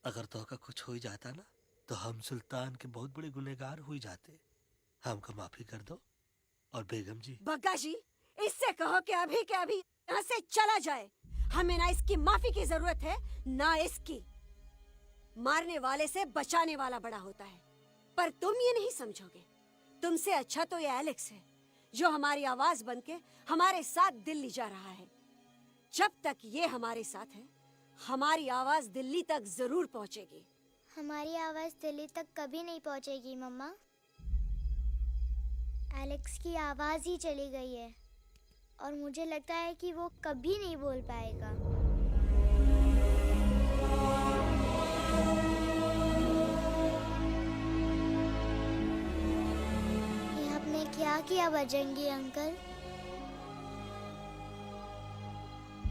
अगर तोहका कुछ हो ही जाता ना तो हम सुल्तान के बहुत बड़े गुनहगार हुई जाते। हमको माफी कर दो। और बेगम जी, बग्गा जी, इससे कहो कि अभी के अभी यहाँ से चला जाए। हमें ना इसकी माफी की जरूरत है ना इसकी। मारने वाले से बचाने वाला बड़ा होता है, पर तुम ये नहीं समझोगे। तुमसे अच्छा तो ये एलेक्स है जो हमारी आवाज बनके हमारे साथ दिल्ली जा रहा है। जब तक ये हमारे साथ है हमारी आवाज दिल्ली तक जरूर पहुंचेगी। हमारी आवाज दिल्ली तक कभी नहीं पहुंचेगी मम्मा। एलेक्स की आवाज ही चली गई है और मुझे लगता है कि वो कभी नहीं बोल पाएगा। ये आपने क्या किया बजरंगी अंकल?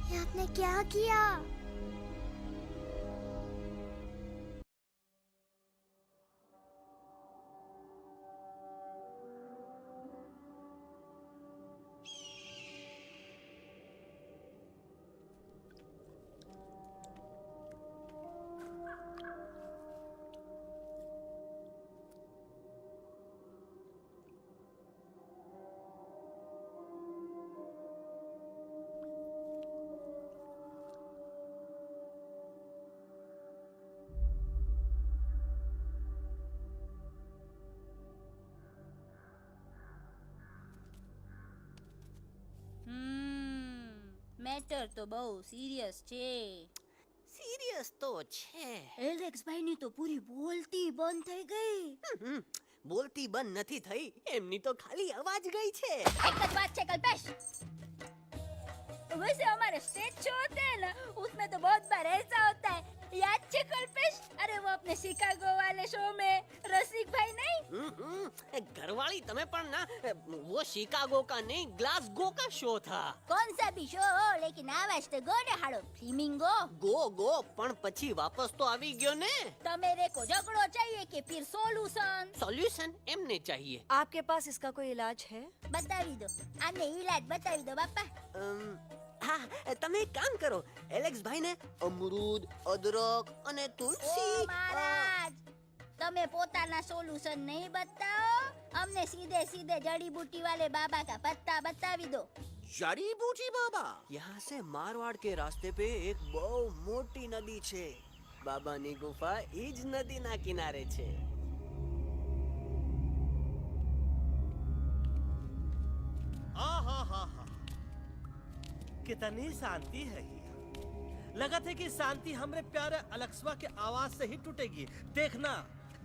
ये आपने क्या किया? મેટર તો બહુ સિરિયસ છે. સિરિયસ તો છે. એલેક્સ ભાઈ ની તો પૂરી બોલતી બંધ થઈ ગઈ. બોલતી બંધ નથી થઈ, એમની તો ખાલી અવાજ ગઈ છે. એક જ વાત છે કલ્પેશ, वैसे हमारे स्टेज शो होते हैं ना उसमें तो बहुत बार ऐसा होता है, याद है कल्पेश? अरे वो अपने शिकागो वाले शो में रसिक भाई नहीं, घरवाली तुम्हें पण ना वो शिकागो का नहीं ग्लासगो का शो था. कौन सा भी शो हो लेकिन आवाज तो गो ने हाड़ो फ्लेमिंगो गो पण પછી વાપસ તો આવી ગયો ને. तो मेरे को झगड़ो चाहिए कि फिर सॉल्यूशन एमने चाहिए. आपके पास इसका कोई इलाज है? बतावी दो, आने इलाज बतावी दो बापा. हाँ, તમે એક કામ કરો, એલેક્સ ભાઈ ને અમરૂદ, અદરક અને તુલસી. ओ महाराज, તમે પોતાના સોલ્યુશન नहीं बताओ, हमने सीधे सीधे जड़ी बूटी वाले बाबा का पत्ता बतावी दो. जड़ी बूटी बाबा? यहाँ से मारवाड़ के रास्ते पे एक बहु मोटी नदी छे. बाबानी गुफा ईज नदी ना किनारे छे. कितनी शांति है यहाँ। लगा था कि शांति हमरे प्यारे अलेक्सवा के आवाज से ही टूटेगी। देखना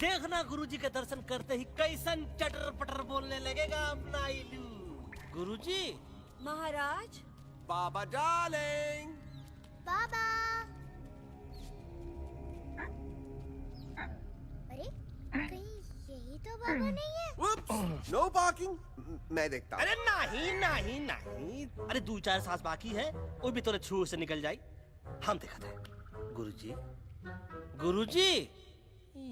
देखना गुरुजी के दर्शन करते ही कैसन चटर पटर बोलने लगेगा अपना इलू। गुरुजी। महाराज। बाबा डार्लिंग। बाबा। अरे कहीं यही तो बाबा नहीं है? नो पार्किंग, मैं देखता हूँ। अरे नहीं नहीं नहीं, अरे 2-4 सांस बाकी है, वो भी तोरे छू से निकल जाए। हम देखते हैं। गुरुजी गुरुजी,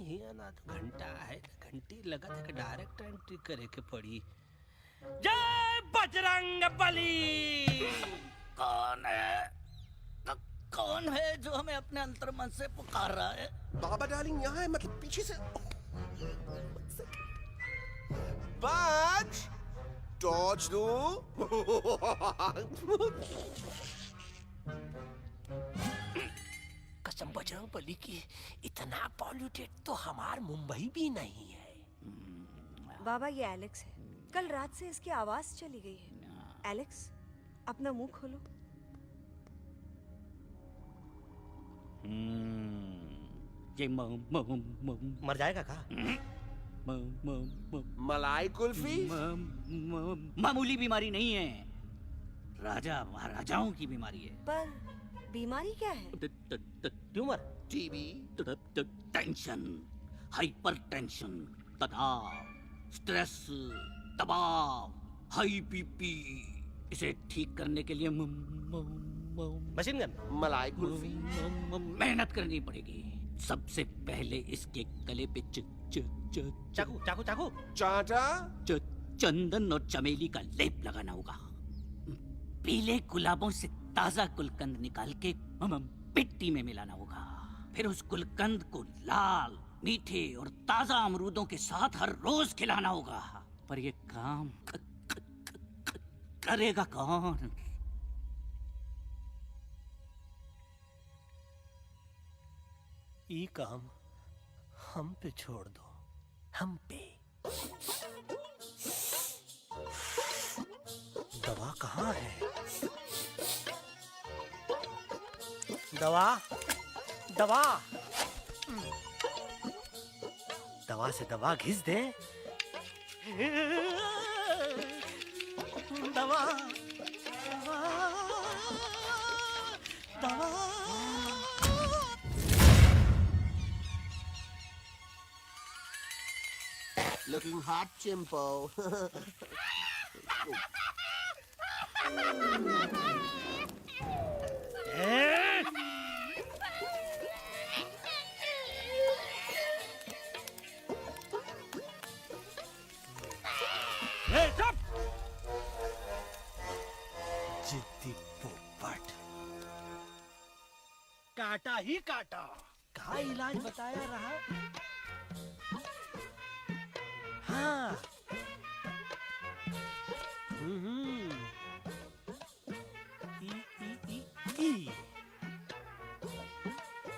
ये ना तो घंटा है, घंटी लगा था कि डायरेक्ट एंट्री करे के पड़ी। जय बजरंग बली। कौन है? कौन है जो हमें अपने अंतर्मन से पुकार रहा है? बाबा डार्लिंग यहाँ है, मतलब पीछे से। बाज टॉर्च दो। कसम बजरंग बली की, इतना पॉल्यूटेड तो हमार मुंबई भी नहीं है। बाबा ये एलेक्स है, कल रात से इसकी आवाज चली गई है। एलेक्स अपना मुंह खोलो। ये मर जाएगा का? मलाई कुल्फी? मामूली बीमारी नहीं है, राजा महाराजाओं की बीमारी है। पर बीमारी क्या है? Tumour, TB, tension, hyper tension, तनाव, स्ट्रेस, दबाव, हाई बीपी, इसे ठीक करने के लिए मशीन गन, मलाई कुल्फी, मेहनत करनी पड़ेगी। सबसे पहले इसके गले पे चाकू चाकू चाकू चाटा चंदन और चमेली का लेप लगाना होगा। पीले गुलाबों से ताजा गुलकंद निकाल के मिट्टी में मिलाना होगा। फिर उस गुलकंद को लाल, मीठे और ताजा अमरूदों के साथ हर रोज खिलाना होगा। पर ये काम करेगा कौन? ये काम हम पे छोड़ दो, हम पे। दवा कहाँ है? दवा, दवा, दवा से दवा घिस दे। दवा, दवा, दवा। Looking hot, Chimpo. जिद्दी पोपट। काटा ही काटा। कहा इलाज बताया रहा? हाँ। ई।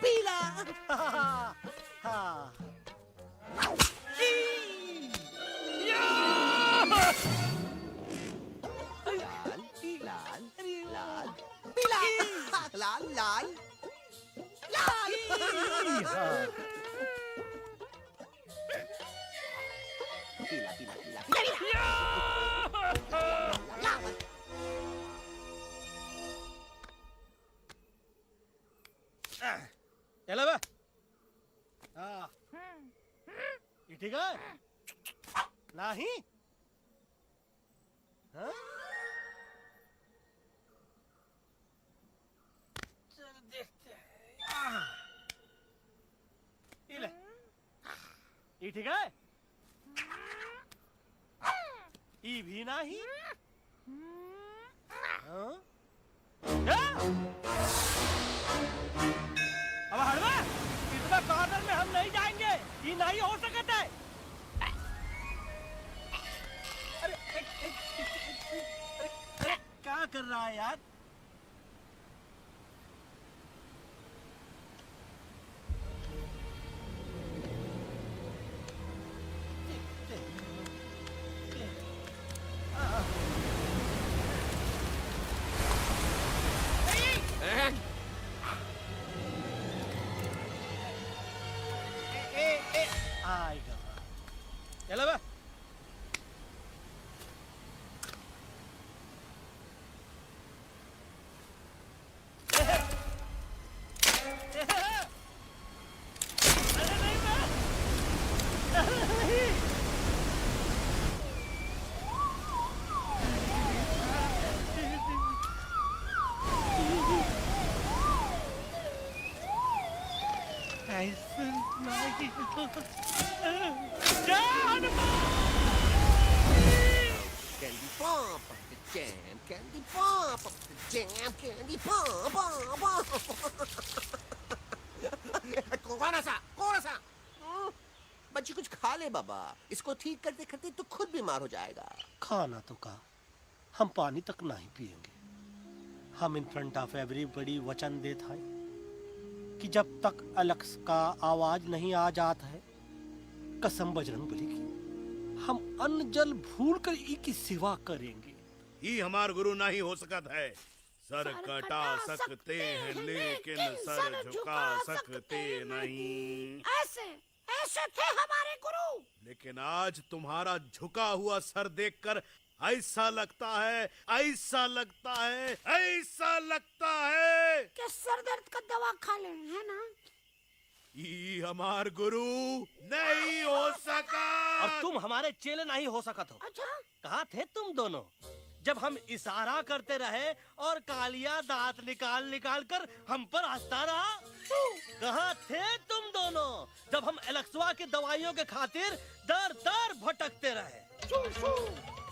पीला। हाँ। हाँ। लाल लाल लाल। पीला पीला पीला चलो बे। हाँ। ये ठीक है? नहीं? हाँ? चलो देखते हैं। ये ले। ये ठीक है? ये भी नहीं? हाँ? अब हड़वा, इतना कॉर्नर में हम नहीं जाएंगे। ये नहीं हो सकता है। अरे क्या कर रहा है यार? आएगा। चलो बे। Candy pop up the jam, candy pop up the jam, candy pop up. कौन सा? बच्ची कुछ खा ले बाबा। इसको ठीक करते करते तो खुद बीमार हो जाएगा। खाना तो का, हम पानी तक नहीं पिएंगे। हम इन फ्रंट ऑफ एवरीबॉडी वचन देता है कि जब तक अलक्स का आवाज नहीं आ जाता है, कसम बजरंगबली की, हम अन्न जल भूल कर ई की सेवा करेंगे। ये हमार गुरु नहीं हो सकता है। सर कटा सकते हैं लेकिन सर झुका सकते नहीं। ऐसे ऐसे थे हमारे गुरु। लेकिन आज तुम्हारा झुका हुआ सर देखकर ऐसा लगता है, ऐसा लगता है, ऐसा लगता है कि सर दर्द का दवा खा ले, है ना? ये हमार गुरु नहीं हो सका। और तुम हमारे चेले नहीं हो सका तो। अच्छा? कहाँ थे तुम दोनों? जब हम इशारा करते रहे और कालिया दांत निकाल निकाल कर हम पर हंसता रहा? कहाँ थे तुम दोनों जब हम एलेक्सवा की दवाइयों के खातिर दर दर भटकते रहे?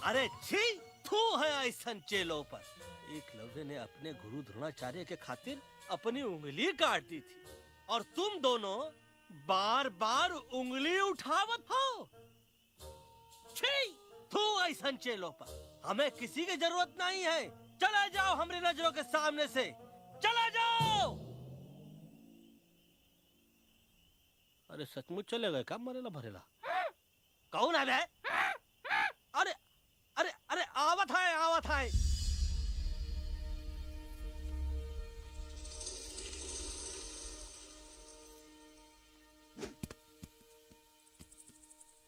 अरे छी, थू है ऐसन चेलों पर। एकलव्य ने अपने गुरु द्रोणाचार्य के खातिर अपनी उंगली काट दी थी और तुम दोनों बार बार उंगली उठावत हो। छी, थू ऐसन चेलों पर। हमें किसी की जरूरत नहीं है। चले जाओ हमारी नजरों के सामने से, चले जाओ। अरे सचमुच चले गए क्या? मरेला भरेला कौन है बे? अरे अरे अरे आवत है, आवत है।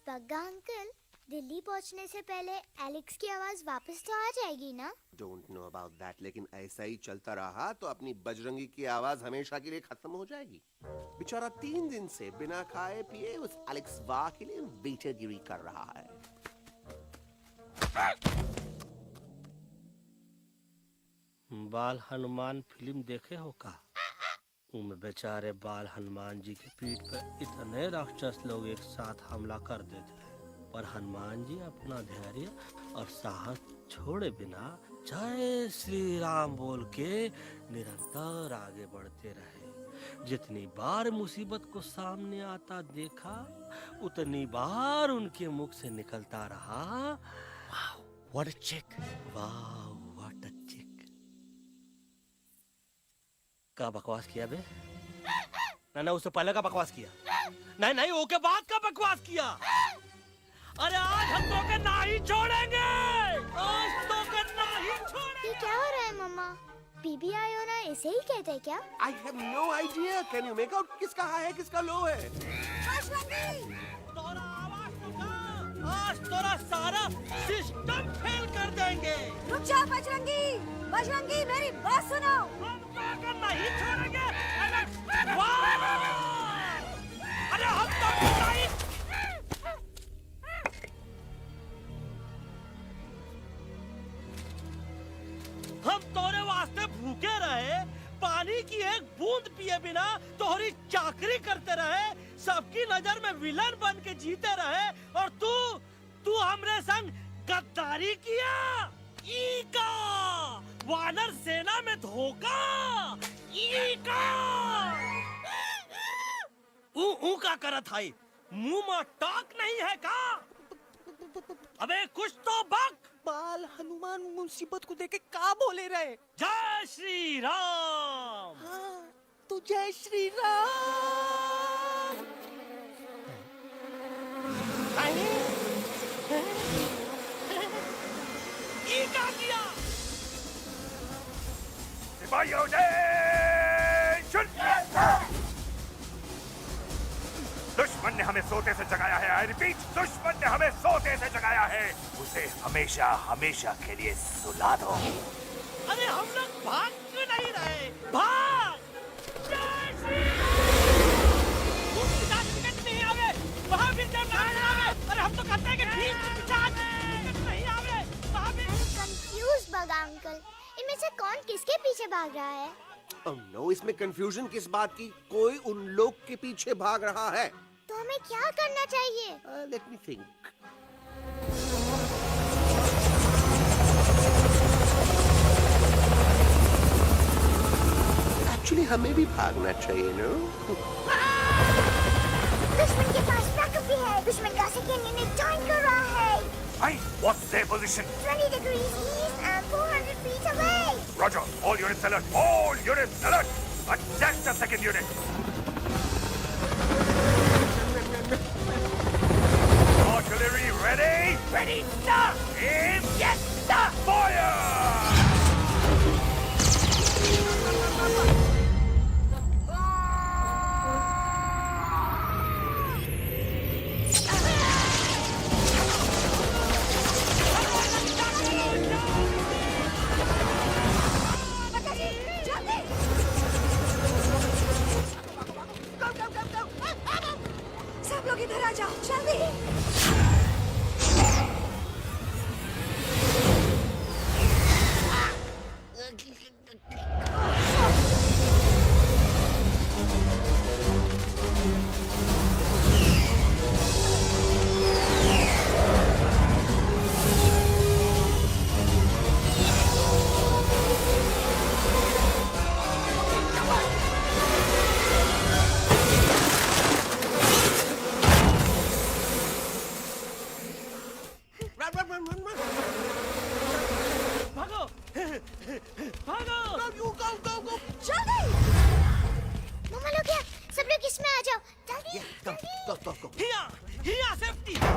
पग्गा अंकल, दिल्ली पहुंचने से पहले एलेक्स की आवाज वापस तो आ जाएगी ना? डोंट नो अबाउट दैट, लेकिन ऐसा ही चलता रहा तो अपनी बजरंगी की आवाज हमेशा के लिए खत्म हो जाएगी। बेचारा 3 दिन से बिना खाए पिए उस एलेक्स वाह के लिए बेटेगिरी कर रहा है। बाल हनुमान फिल्म देखे हो का? उनमें बेचारे बाल हनुमान जी की पीठ पर इतने राक्षस लोग एक साथ हमला कर देते हैं, पर हनुमान जी अपना धैर्य और साहस छोड़े बिना जय श्री राम बोल के निरंतर आगे बढ़ते रहे। जितनी बार मुसीबत को सामने आता देखा, उतनी बार उनके मुख से निकलता रहा, वाह व्हाट अ चिक, वाह व्हाट अ चिक। का बकवास किया बे? ना उससे पहले का बकवास किया? नहीं नहीं, वो के बाद का बकवास किया। अरे आज हम तो के नहीं छोड़ेंगे, आज तो के नहीं छोड़ेंगे। ये क्या हो रहा है मम्मा? बीबी आयोना ऐसे ही कहते हैं क्या? I have no idea. Can you make out किसका हाई है किसका लो है? तोरा आवाज तो आज तोरा सारा सिस्टम फेल कर देंगे। रुक जा बजरंगी, बजरंगी मेरी बात सुनो। नहीं छोड़ेंगे। अरे हम तो नहीं। हम तोरे वास्ते भूखे रहे, पानी की एक बूंद पिए बिना तोहरी चाकरी करते रहे, सबकी नजर में विलन बन के जीते रहे, और तू हमरे संग गद्दारी किया। ईका वानर सेना में धोखा, ईका ऊ का करत है? मुंह में टाक नहीं है का? अबे कुछ तो बक। बाल हनुमान मुसीबत को देखे का बोले रहे? जय श्री राम। हाँ, तो जय श्री राम। ये क्या किया? सिपाहियों दुश्मन ने हमें सोते से जगाया है। आई रिपीट, दुश्मन ने हमें सोते से जगाया है। उसे हमेशा हमेशा के लिए सुला दो। अरे हम लोग भाग क्यों नहीं रहे? भाग! जय श्री राम। नहीं आवे, वहाँ भी जब नहीं आवे। अरे हम तो कहते हैं कि ठीक नहीं आवे, वहाँ भी। कंफ्यूज बगा अंकल, इनमें से कौन किसके पीछे भाग रहा है? Oh no, इसमें कंफ्यूजन किस बात की? कोई उन लोग के पीछे भाग रहा है। तो हमें क्या करना चाहिए? Let me think. Actually, हमें भी भागना चाहिए, no? दुश्मन के पास बैकअप भी है। दुश्मन का सेकेंड यूनिट जॉइन कर रहा है। Hey, what's their position? 20 degrees east and 400 feet away. Roger, all units alert. All units alert. Attack the second unit. Artillery ready? Ready, sir. Aim. Yes, sir. Fire! तो को हिया safety है।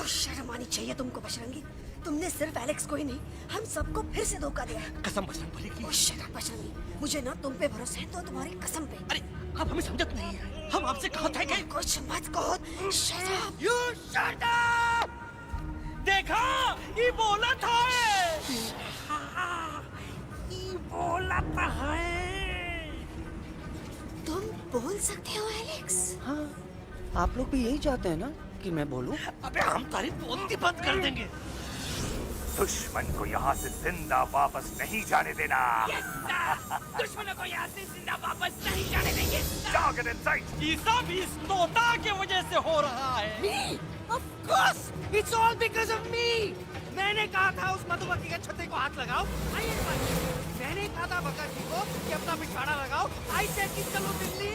शर्म आनी चाहिए तुमको बजरंगी। तुमने सिर्फ एलेक्स को ही नहीं, हम सबको फिर से धोखा दिया है। कसम बजरंग बली की। शट अप बजरंगी, मुझे ना तुम पे भरोसा है तो तुम्हारी कसम पे। अरे आप हमें समझत नहीं है, हम आपसे कहा था कि कुछ मत कहो। Shut up. You shut up. देखा, ये बोला था, ये बोला था है। तुम बोल सकते हो एलेक्स? हाँ, आप लोग भी यही चाहते हैं ना कि मैं बोलूं? अबे हम तारीफ बोलती बंद कर देंगे। दुश्मन को यहाँ से जिंदा वापस नहीं जाने देना। दुश्मनों को यहाँ से जिंदा वापस नहीं जाने देंगे। Target in sight. ये सब इस तोता के वजह से हो रहा है। Me? Of course! It's all because of me! मैंने कहा था उस मधुमक्खी के छत्ते को हाथ लगाओ। मैंने कहा था भगत जी को कि अपना पिछवाड़ा लगाओ। आई से कि चलो दिल्ली।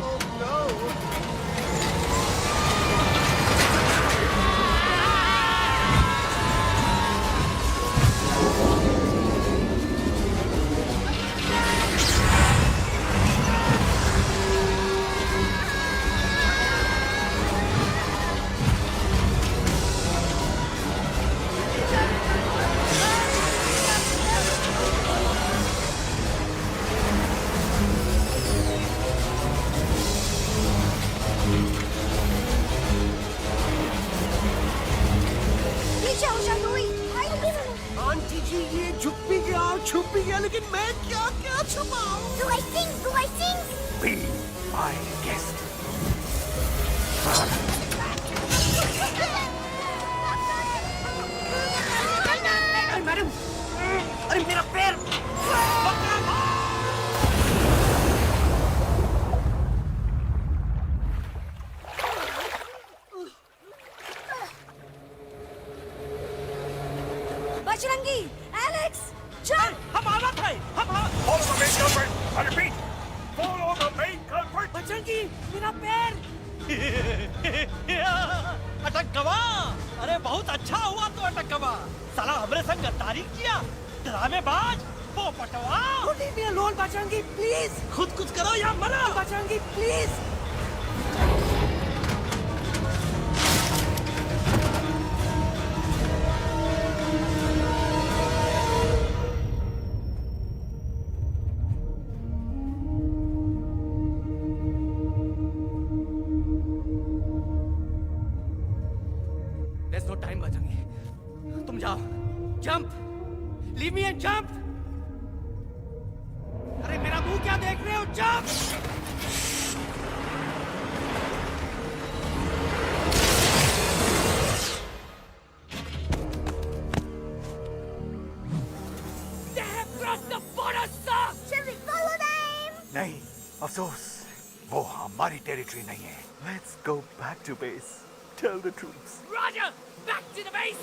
Oh no! आंटी जी, ये झुक भी गया और छुप भी गया, लेकिन मैं क्या क्या छुपाऊं? Do I sing? Do I sing? Be my guest. Madam, अरे मेरा पैर। बजरंगी, एलेक्स, चल। हम आना था, Follow the main culprit. I repeat, follow the main culprit. Bajrangi, मेरा पैर। अटक गवा। अरे बहुत अच्छा हुआ तो अटक गवा। साला हमरे संग गद्दारी किया, ड्रामेबाज, पोपटवा। Leave me alone, Bajrangi, please! खुद कुछ करो या मरो। Bajrangi, please! There's no time, Bajrangi. तुम जाओ, jump, leave me and jump। अरे मेरा मुंह क्या देख रहे हो? jump। They have crossed the border, sir। Shall we follow them? नहीं, अफसोस, वो हमारी टेरिटरी नहीं है। Let's go back to base. Tell the troops. Roger, back to the base।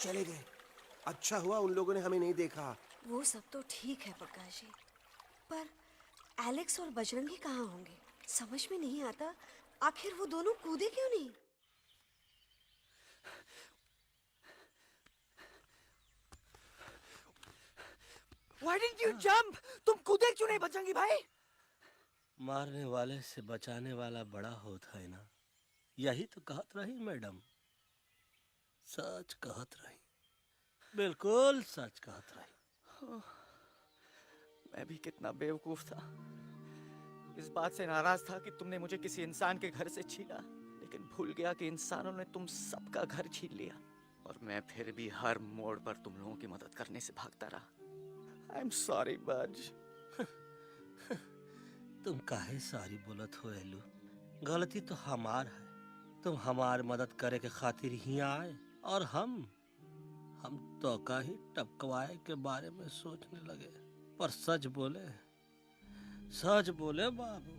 चले गए। अच्छा हुआ उन लोगों ने हमें नहीं देखा। वो सब तो ठीक है प्रकाश जी, पर एलेक्स और बजरंगी कहाँ होंगे? समझ में नहीं आता, आखिर वो दोनों कूदे क्यों नहीं? Why didn't you jump? तुम कूदे क्यों नहीं बजरंगी भाई? मारने वाले से बचाने वाला बड़ा होता है ना, यही तो कहत रही मैडम। सच कहत रही, बिल्कुल सच कहत रही। मैं भी कितना बेवकूफ था। इस बात से नाराज था कि तुमने मुझे किसी इंसान के घर से छीना, लेकिन भूल गया कि इंसानों ने तुम सबका घर छीन लिया, और मैं फिर भी हर मोड़ पर तुम लोगों की मदद करने से भागता रहा। आई एम सॉरी बज। तुम काहे सारी बोलत हो एलू? गलती तो हमार है। तुम हमार मदद करे के खातिर ही आए, और हम तो का ही टपकवाए के बारे में सोचने लगे। पर सच बोले बाबू,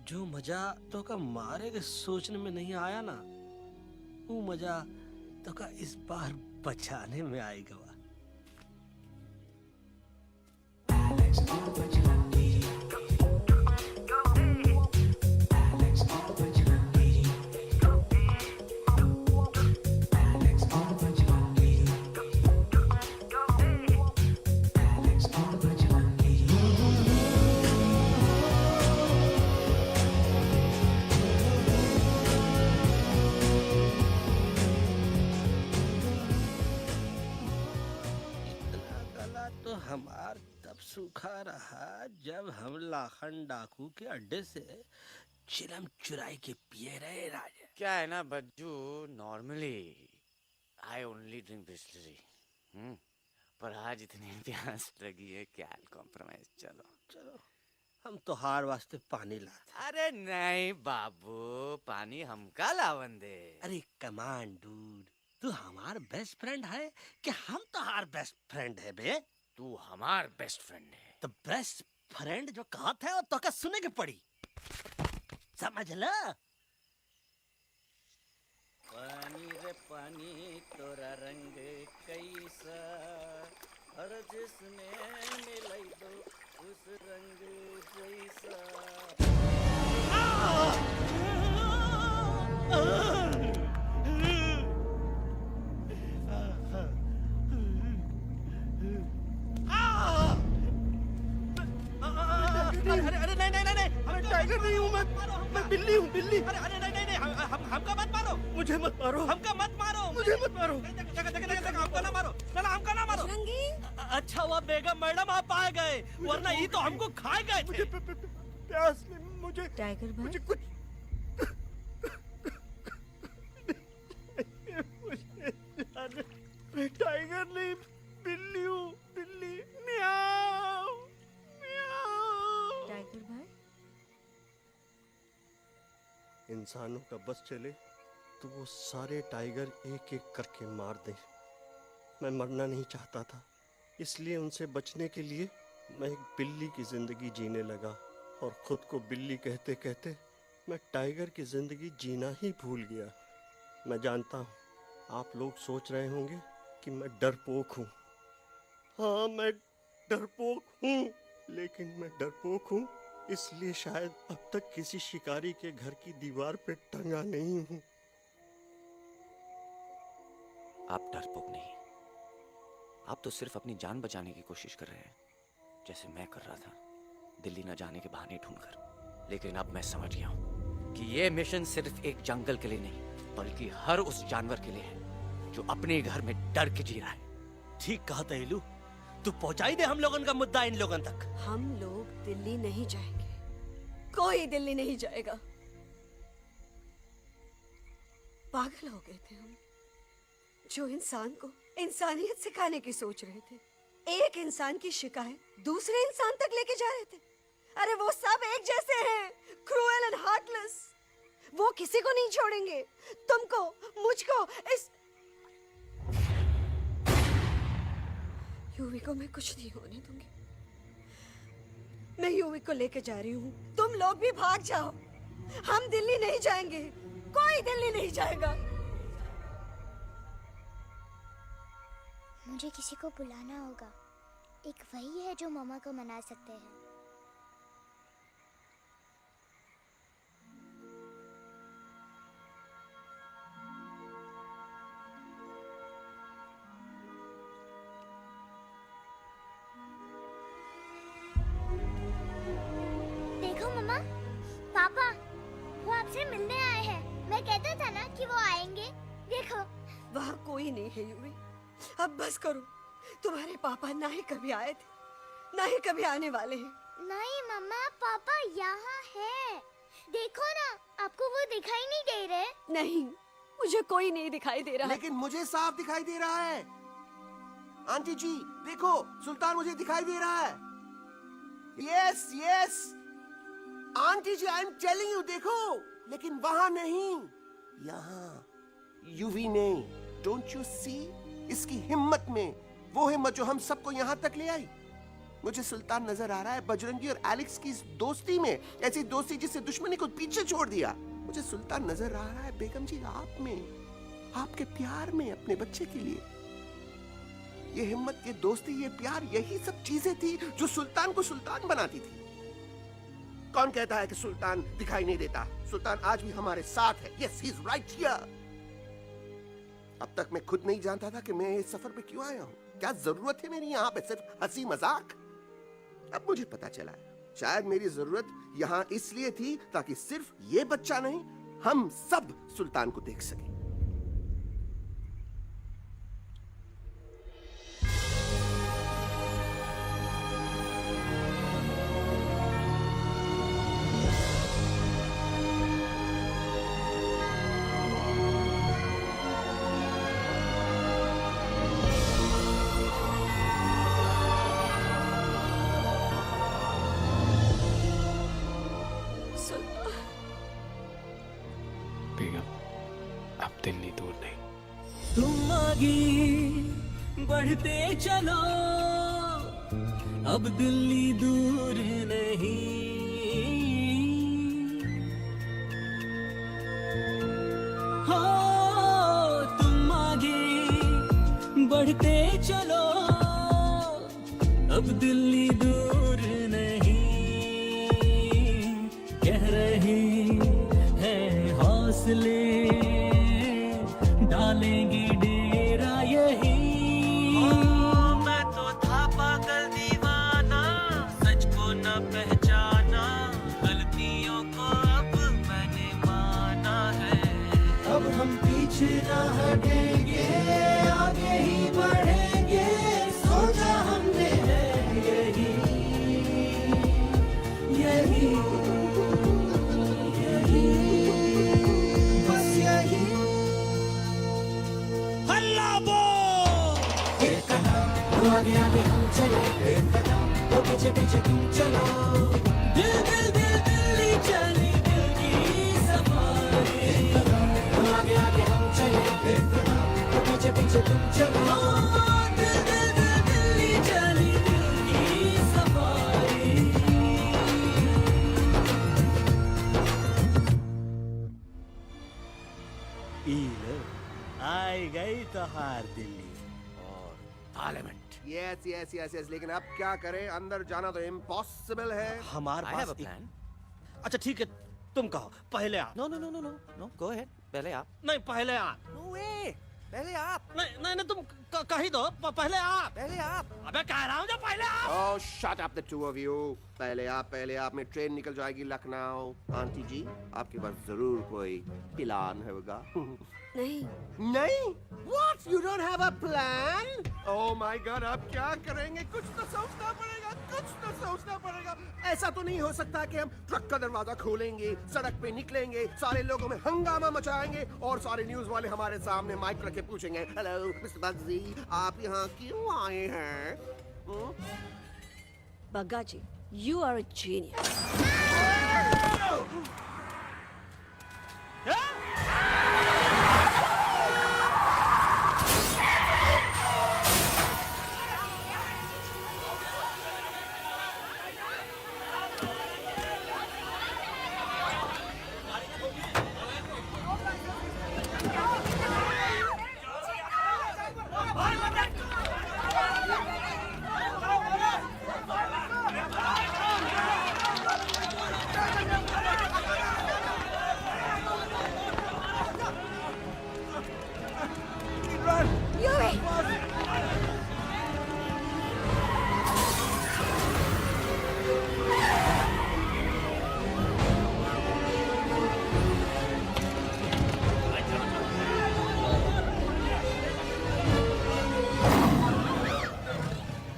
जो मजा तो का मारे के सोचने में नहीं आया ना, वो मजा तो का इस बार बचाने में आएगा। हमार तब सूखा रहा जब हम लाखन डाकू के अड्डे से चिलम चुराई के पिए रहे राजा। क्या है ना Bajju, normally I only drink Bisleri, पर आज इतनी प्यास लगी है क्या कॉम्प्रोमाइज। चलो चलो हम तो हार वास्ते पानी लाते। अरे नहीं बाबू, पानी हमका लावन दे। अरे कमान डूड, तू हमार बेस्ट फ्रेंड है कि हम तो हार बेस्ट फ्रेंड है बे। तू हमार बेस्ट फ्रेंड है तो बेस्ट फ्रेंड जो कहा था वो तो क्या सुने के पड़ी, समझ ला। पानी रे पानी तोरा रंग कैसा, हर जिसमें मिलाई दो उस रंग जैसा। अरे नहीं नहीं नहीं नहीं, अरे टाइगर नहीं हूँ मैं बिल्ली हूँ, बिल्ली। अरे अरे नहीं नहीं नहीं, हमका मत मारो, मुझे मत मारो, हमका मत मारो, मुझे मत मारो, हमका ना मारो, ना हमका ना मारो। अच्छा हुआ बेगम मैडम आप आ गए, वरना ये तो हमको खाए गए थे। प्यास ने मुझे, टाइगर भाई, मुझे कुछ मैं टाइगर नहीं बिल्ली हूँ, बिल्ली। म्याऊ म्याऊ। टाइगर भाई, इंसानों का बस चले तो वो सारे टाइगर एक एक करके मार दें। मैं मरना नहीं चाहता था, इसलिए उनसे बचने के लिए मैं एक बिल्ली की जिंदगी जीने लगा, और खुद को बिल्ली कहते कहते मैं टाइगर की जिंदगी जीना ही भूल गया। मैं जानता हूँ आप लोग सोच रहे होंगे कि मैं डरपोक हूँ। हाँ मैं डरपोक हूँ, लेकिन मैं डरपोक हूँ इसलिए शायद अब तक किसी शिकारी के घर की दीवार पे टंगा नहीं हूँ। आप डरपोक नहीं, आप तो सिर्फ अपनी जान बचाने की कोशिश कर रहे हैं, जैसे मैं कर रहा था दिल्ली न जाने के बहाने ढूंढकर। लेकिन अब मैं समझ गया हूँ कि ये मिशन सिर्फ एक जंगल के लिए नहीं, बल्कि हर उस जानवर के लिए है जो अपने घर में डर के जी रहा है। ठीक कहा तैलू, तू पहुंचाई दे हम लोगन का मुद्दा इन लोगन तक। हम लोग दिल्ली नहीं जाएंगे, कोई दिल्ली नहीं जाएगा। पागल हो गए थे हम, जो इंसान को इंसानियत सिखाने की सोच रहे थे। एक इंसान की शिकायत दूसरे इंसान तक लेके जा रहे थे। अरे वो सब एक जैसे हैं, क्रूएल एंड हार्टलेस। वो किसी को नहीं छोड़ेंगे, तुमको, मुझको, इस यूवी को मैं कुछ नहीं होने दूंगी। मैं यूवी को लेके जा रही हूँ, तुम लोग भी भाग जाओ। हम दिल्ली नहीं जाएंगे, कोई दिल्ली नहीं जाएगा। मुझे किसी को बुलाना होगा, एक वही है जो मामा को मना सकते हैं। देखो मामा, पापा वो आपसे मिलने आए हैं। मैं कहता था ना कि वो आएंगे। देखो वहाँ कोई नहीं है यूवी, अब बस करो। तुम्हारे पापा ना ही कभी आए थे, ना ही कभी आने वाले हैं। नहीं मम्मा, पापा यहाँ है। देखो ना, आपको वो दिखाई नहीं दे रहे? नहीं, मुझे कोई नहीं दिखाई दे रहा। लेकिन मुझे साफ दिखाई दे रहा है। आंटी जी देखो, सुल्तान मुझे दिखाई दे रहा है। Yes yes auntie ji, I am telling you, देखो। लेकिन वहां नहीं, यहाँ यूवी ने। डोंट यू सी इसकी हिम्मत में, वो हिम्मत जो हम सबको यहाँ तक ले आई। मुझे सुल्तान नजर आ रहा है बजरंगी और एलेक्स की इस दोस्ती में, ऐसी दोस्ती जिससे दुश्मनी को पीछे छोड़ दिया। मुझे सुल्तान नजर आ रहा है बेगम जी आप में, आपके प्यार में अपने बच्चे के लिए। ये हिम्मत, ये दोस्ती, ये प्यार, यही सब चीजें थी जो सुल्तान को सुल्तान बनाती थी। कौन कहता है कि सुल्तान दिखाई नहीं देता? सुल्तान आज भी हमारे साथ है। Yes, he is right here. अब तक मैं खुद नहीं जानता था कि मैं इस सफर पे क्यों आया हूँ। क्या जरूरत है मेरी यहाँ पे सिर्फ हंसी मजाक? अब मुझे पता चला है, शायद मेरी जरूरत यहाँ इसलिए थी ताकि सिर्फ ये बच्चा नहीं, हम सब सुल्तान को देख सके। बेगम, अब दिल्ली दूर नहीं। तुम आगे बढ़ते चलो, अब दिल्ली दूर नहीं। हो तुम आगे बढ़ते चलो, अब दिल्ली दूर नहीं। कह रहे हैं हौसले, डालेंगे डेरा यही। मैं तो था पागल दीवाना, सच को न पहचाना, गलतियों को अब मैंने माना है। अब हम पीछे न हटेंगे, आगे ही बढ़ेंगे, सोचा हमने है यही यही यही, बस यही। हल्ला बोल, एक कदम आगे आगे हम चले, एक कदम तो पीछे पीछे तुम चलो। दिल दिल दिल दिल्ली चली, दिल की सफारी। एक कदम आगे आगे हम चले, एक कदम तो पीछे पीछे तुम चलो। दिल दिल दिल दिल्ली चली, दिल की सफारी। आई गई तो हार Delhi. Parliament. Yes yes yes yes, लेकिन अब क्या करें, अंदर जाना तो इम्पॉसिबल है। हमारे पास प्लान। अच्छा ठीक है, तुम कहो पहले आप। No no no no no no, go ahead, पहले आप। नहीं पहले आप। नो वे, पहले आप। नहीं नहीं नहीं, तुम कह ही दो, पहले आप। पहले आप। अबे कह रहा हूँ जो पहले आप। Oh, shut up the two of you. पहले आप में ट्रेन निकल जाएगी लखनऊ। आंटी जी, आपके पास जरूर कोई प्लान होगा। नहीं नहीं? What? You don't have a plan? Oh my God, आप क्या करेंगे? कुछ तो सोचना पड़ेगा, कुछ तो सोचना पड़ेगा। ऐसा तो नहीं हो सकता कि हम ट्रक का दरवाजा खोलेंगे, सड़क पे निकलेंगे, सारे लोगों में हंगामा मचाएंगे और सारे न्यूज वाले हमारे सामने माइक रख के पूछेंगे, हेलो मिस्टर बग्जी, आप यहाँ क्यों आए हैं? बग्गा जी, you are a genius.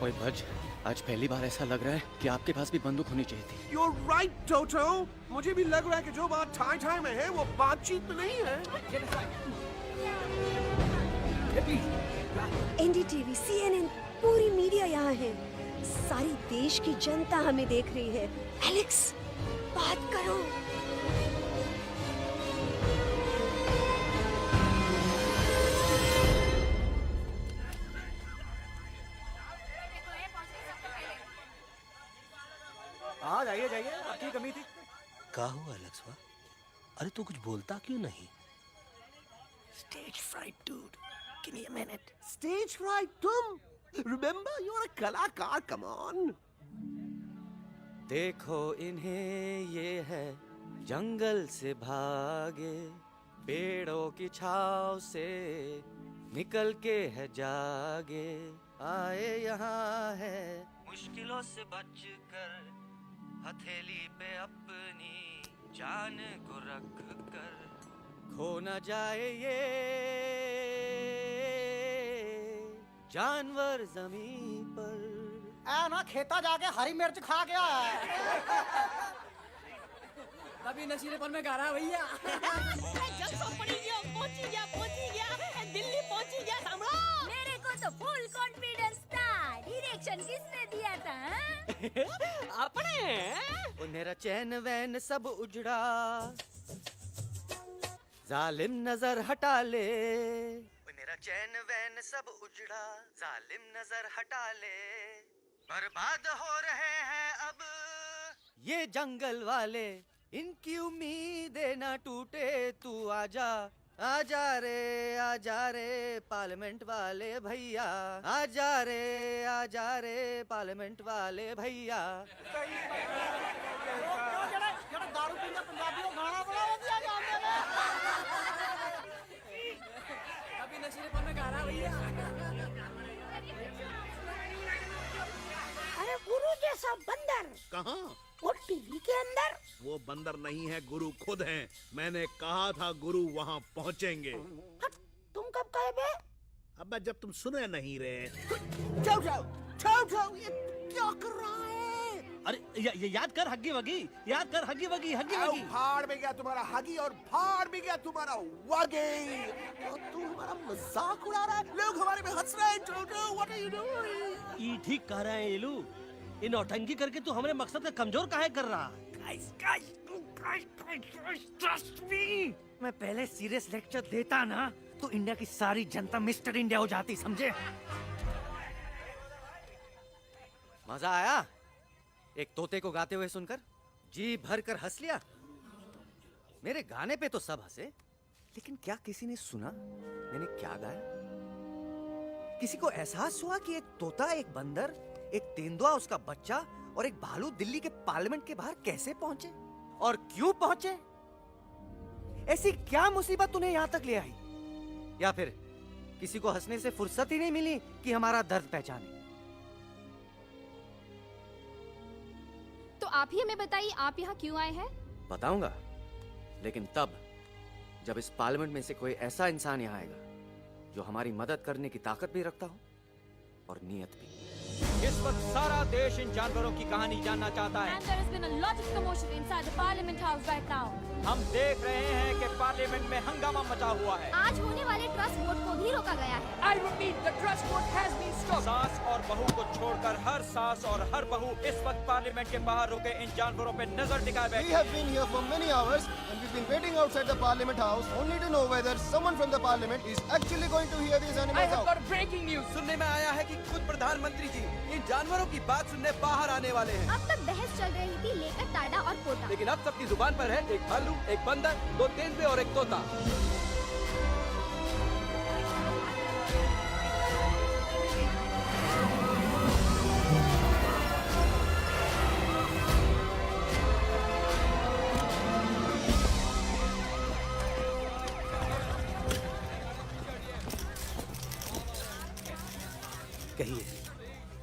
ओए बज, आज पहली बार ऐसा लग रहा है कि आपके पास भी बंदूक होनी चाहिए थी। You're right, Toto. मुझे भी लग रहा है कि जो बात ठाई ठाई में है वो बातचीत में नहीं है। NDTV, CNN, पूरी मीडिया यहाँ है। सारी देश की जनता हमें देख रही है। एलेक्स, बात करो। हाँ जाइए जाइए, आपकी कमी थी। क्या हुआ लक्ष्मा? अरे तू कुछ बोलता क्यों नहीं? Stage fright, dude. Give me a minute. Stage fright, तुम? Remember, you're a कलाकार. Come on. देखो इन्हें, ये है जंगल से भागे, पेड़ों की छाव से निकल के है जागे, आए यहाँ है मुश्किलों से बचकर, हथेली पे अपनी जान को रख कर, खो न जाए ये जानवर जमीन पर। ना खेता जाके हरी मिर्च खा गया है। कभी नशीलेपन में गा रहा है भैया। दिल्ली पहुंची गया सम्राट। मेरे को तो फुल कॉन्फिडेंस था। डायरेक्शन किसने दिया था? अपने। मेरा चैन वैन सब उजड़ा, जालिम नजर हटा ले, मेरा चैन वैन सब उजड़ा, जालिम नजर हटा ले, बर्बाद हो रहे हैं अब ये जंगल वाले, इनकी उम्मीदें ना टूटे, तू आजा आजा रे पार्लियामेंट वाले भैया, आजा रे पार्लियामेंट वाले भैया। दारू पीने पंजाबी को गाना बड़ा दिया जाता है। कभी नशीलेपन में गाना भैया। अरे गुरु जैसा बंदर कहाँ? वो टीवी के अंदर। वो बंदर नहीं है, गुरु खुद हैं। मैंने कहा था गुरु वहाँ पहुँचेंगे। तुम कब कहे बे? अब जब तुम सुने नहीं रहे। ये क्या कर रहा है? अरे याद कर हग्गी वगी, याद कर हग्गी वगी, हग्गी वगी। भाड़ में गया तुम्हारा हगी और भाड़ में गया तुम्हारा वगी। तू हमारा मजाक उड़ा रहा है, लोग हमारे में हंस रहे हैं। What are you doing? ये ठीक कह रहे हैं इलू, ये नौटंकी करके तू हमारे मकसद का कमजोर काहे कर रहा? मैं पहले सीरियस लेक्चर देता ना तो इंडिया की सारी जनता मिस्टर इंडिया हो जाती, समझे? मजा आया एक तोते को गाते हुए सुनकर? जी भर कर हंस लिया। मेरे गाने पे तो सब हंसे, लेकिन क्या किसी ने सुना मैंने क्या गाया? किसी को एहसास हुआ कि एक तोता, एक बंदर, एक तेंदुआ, उसका बच्चा और एक भालू दिल्ली के पार्लियामेंट के बाहर कैसे पहुंचे और क्यों पहुंचे? ऐसी क्या मुसीबत उन्हें यहां तक ले आई? या फिर किसी को हंसने से फुर्सत ही नहीं मिली कि हमारा दर्द पहचाने? तो आप ही हमें बताइए, आप यहाँ क्यों आए हैं? बताऊंगा, लेकिन तब जब इस पार्लियामेंट में से कोई ऐसा इंसान यहाँ आएगा जो हमारी मदद करने की ताकत भी रखता हो और नीयत भी। इस वक्त सारा देश इन जानवरों की कहानी जानना चाहता है। And there has been a lot of commotion inside the Parliament House right now. हम देख रहे हैं कि पार्लियामेंट में हंगामा मचा हुआ है। आज होने वाले ट्रस्ट वोट को भी रोका गया है। I repeat, the trust vote has been stopped. सास और बहू को छोड़कर हर सास और हर बहू इस वक्त पार्लियामेंट के बाहर रुके इन जानवरों पे नजर टिकाए बैठे। We have been here for many hours and we've been waiting outside the Parliament House only to know whether someone from the Parliament is actually going to hear these animals out. I have got breaking news. सुनने में आया है कि खुद प्रधानमंत्री जी इन जानवरों की बात सुनने बाहर आने वाले हैं। अब तक बहस चल रही थी लेकर टाडा और पोता, लेकिन अब सबकी जुबान पर है एक भालू, एक बंदर, दो तेंदुए और एक तोता।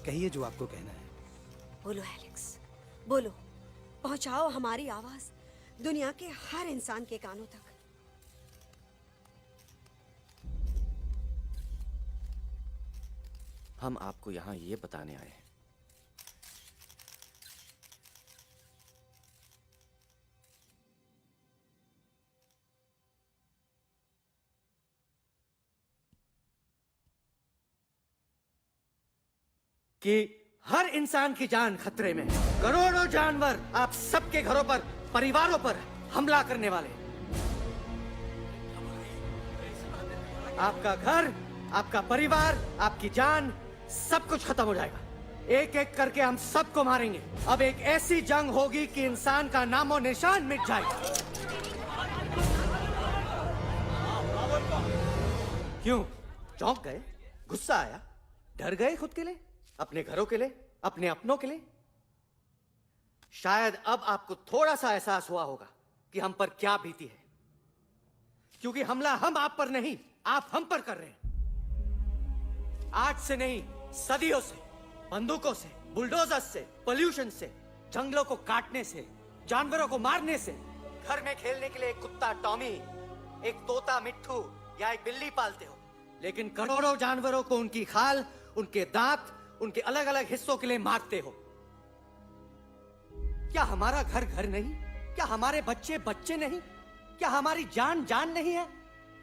कहिए जो आपको कहना है। बोलो एलेक्स, बोलो, पहुंचाओ हमारी आवाज दुनिया के हर इंसान के कानों तक। हम आपको यहाँ ये बताने आए हैं कि हर इंसान की जान खतरे में है। करोड़ों जानवर आप सबके घरों पर, परिवारों पर हमला करने वाले। आपका घर, आपका परिवार, आपकी जान, सब कुछ खत्म हो जाएगा। एक एक करके हम सबको मारेंगे। अब एक ऐसी जंग होगी कि इंसान का नामो निशान मिट जाएगा। क्यों चौंक गए? गुस्सा आया? डर गए खुद के लिए, अपने घरों के लिए, अपने अपनों के लिए? शायद अब आपको थोड़ा सा एहसास हुआ होगा कि हम पर क्या बीती है, क्योंकि हमला हम आप पर नहीं, आप हम पर कर रहे हैं। आज से नहीं, सदियों से, बंदूकों से, बुलडोजर से, पोल्यूशन से, जंगलों को काटने से, जानवरों को मारने से। घर में खेलने के लिए एक कुत्ता टॉमी, एक तोता मिट्ठू या एक बिल्ली पालते हो, लेकिन करोड़ों जानवरों को उनकी खाल, उनके दांत, उनके अलग अलग हिस्सों के लिए मारते हो। क्या हमारा घर घर नहीं? क्या हमारे बच्चे बच्चे नहीं? क्या हमारी जान जान नहीं है?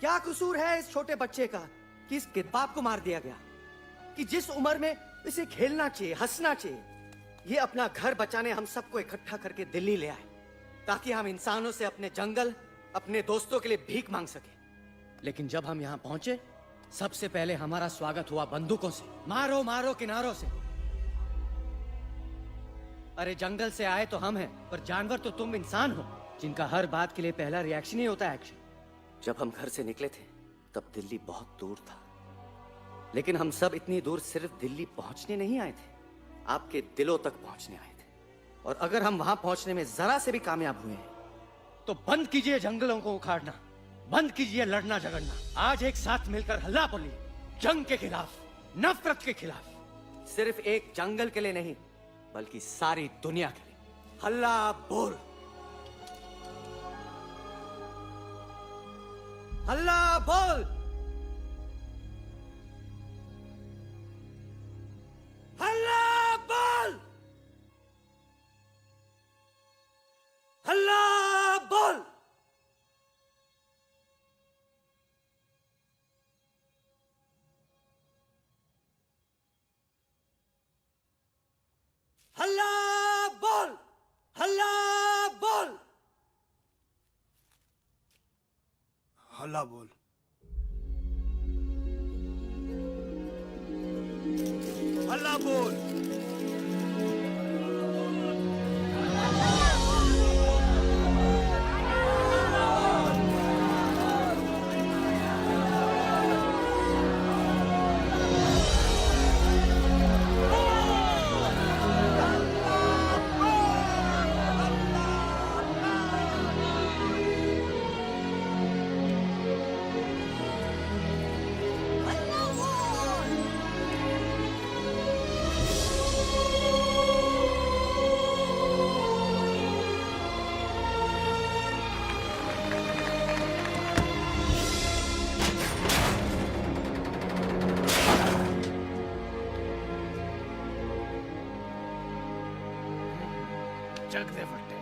क्या कसूर है इस छोटे बच्चे का कि इसके बाप को मार दिया गया, कि जिस उम्र में इसे खेलना चाहिए, हंसना चाहिए? ये अपना घर बचाने हम सबको इकट्ठा करके दिल्ली ले आए ताकि हम इंसानों से अपने जंगल, अपने दोस्तों के लिए भीख मांग सके। लेकिन जब हम यहाँ पहुंचे, सबसे पहले हमारा स्वागत हुआ बंदूकों से। मारो मारो किनारों से। अरे जंगल से आए तो हम हैं, पर जानवर तो तुम इंसान हो, जिनका हर बात के लिए पहला रिएक्शन ही होता है एक्शन। जब हम घर से निकले थे तब दिल्ली बहुत दूर था, लेकिन हम सब इतनी दूर सिर्फ दिल्ली पहुंचने नहीं आए थे, आपके दिलों तक पहुंचने आए थे। और अगर हम वहां पहुंचने में जरा से भी कामयाब हुए हैं तो बंद कीजिए जंगलों को उखाड़ना, बंद कीजिए लड़ना झगड़ना। आज एक साथ मिलकर हल्ला बोलिए, जंग के खिलाफ, नफरत के खिलाफ। सिर्फ एक जंगल के लिए नहीं, बल्कि सारी दुनिया के लिए। हल्ला बोल, हल्ला बोल, हल्ला बोल, हल्ला बोल। हल्ला बोल, हल्ला बोल, हल्ला बोल। हल्ला बोल। जग दे फटे।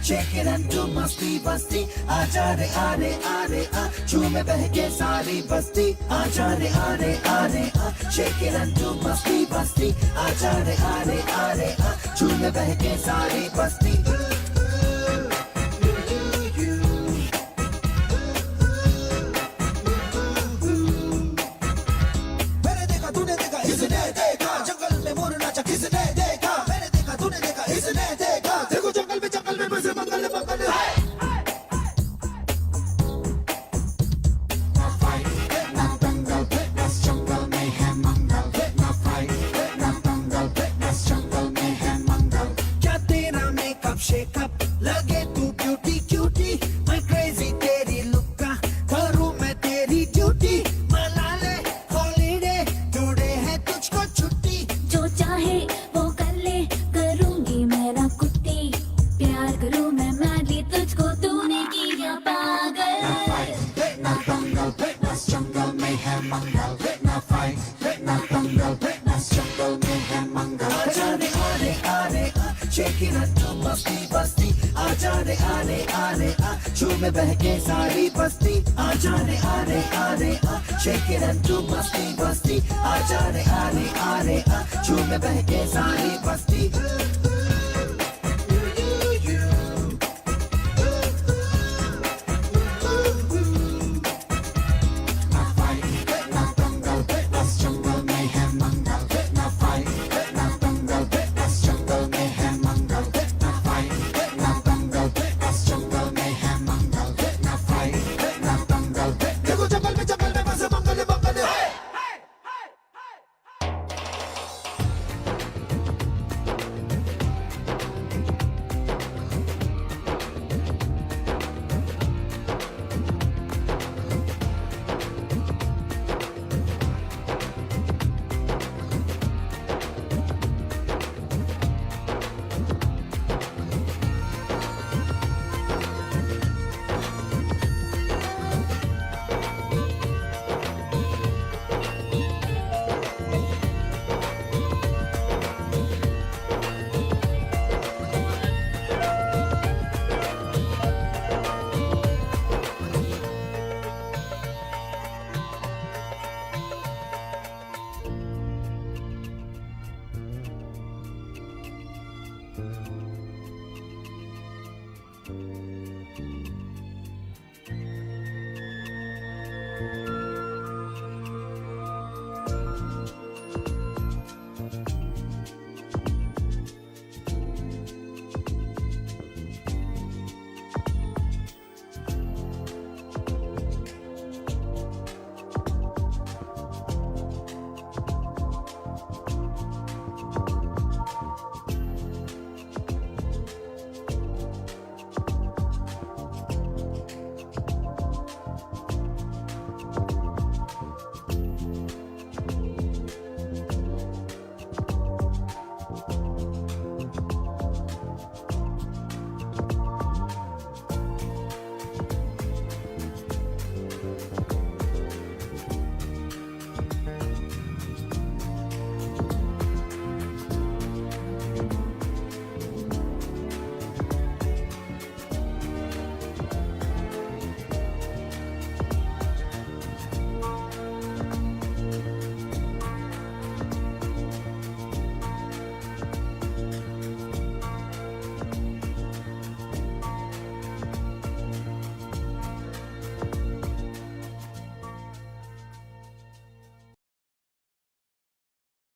Shake it and do मस्ती बस्ती आजा रे आरे आरे आ झूमे बहके सारी बस्ती आजा रे आरे आरे आ Shake it and do मस्ती बस्ती आजा रे आरे आरे आ झूमे बहके सारी बस्ती मैंने देखा तूने देखा इसने देखा जंगल में मोर नाचा किसने देखा मैंने देखा तूने देखा इसने देखा देखो जंगल में बसे मंगल मंगल क्या तेरा मेकअप शेक जाने आने आने आ झूमे बहके सारी बस्ती आ जाने आने आने आ शेक इट एंड डू मस्ती बस्ती आ जाने आने आने आ झूमे बहके सारी बस्ती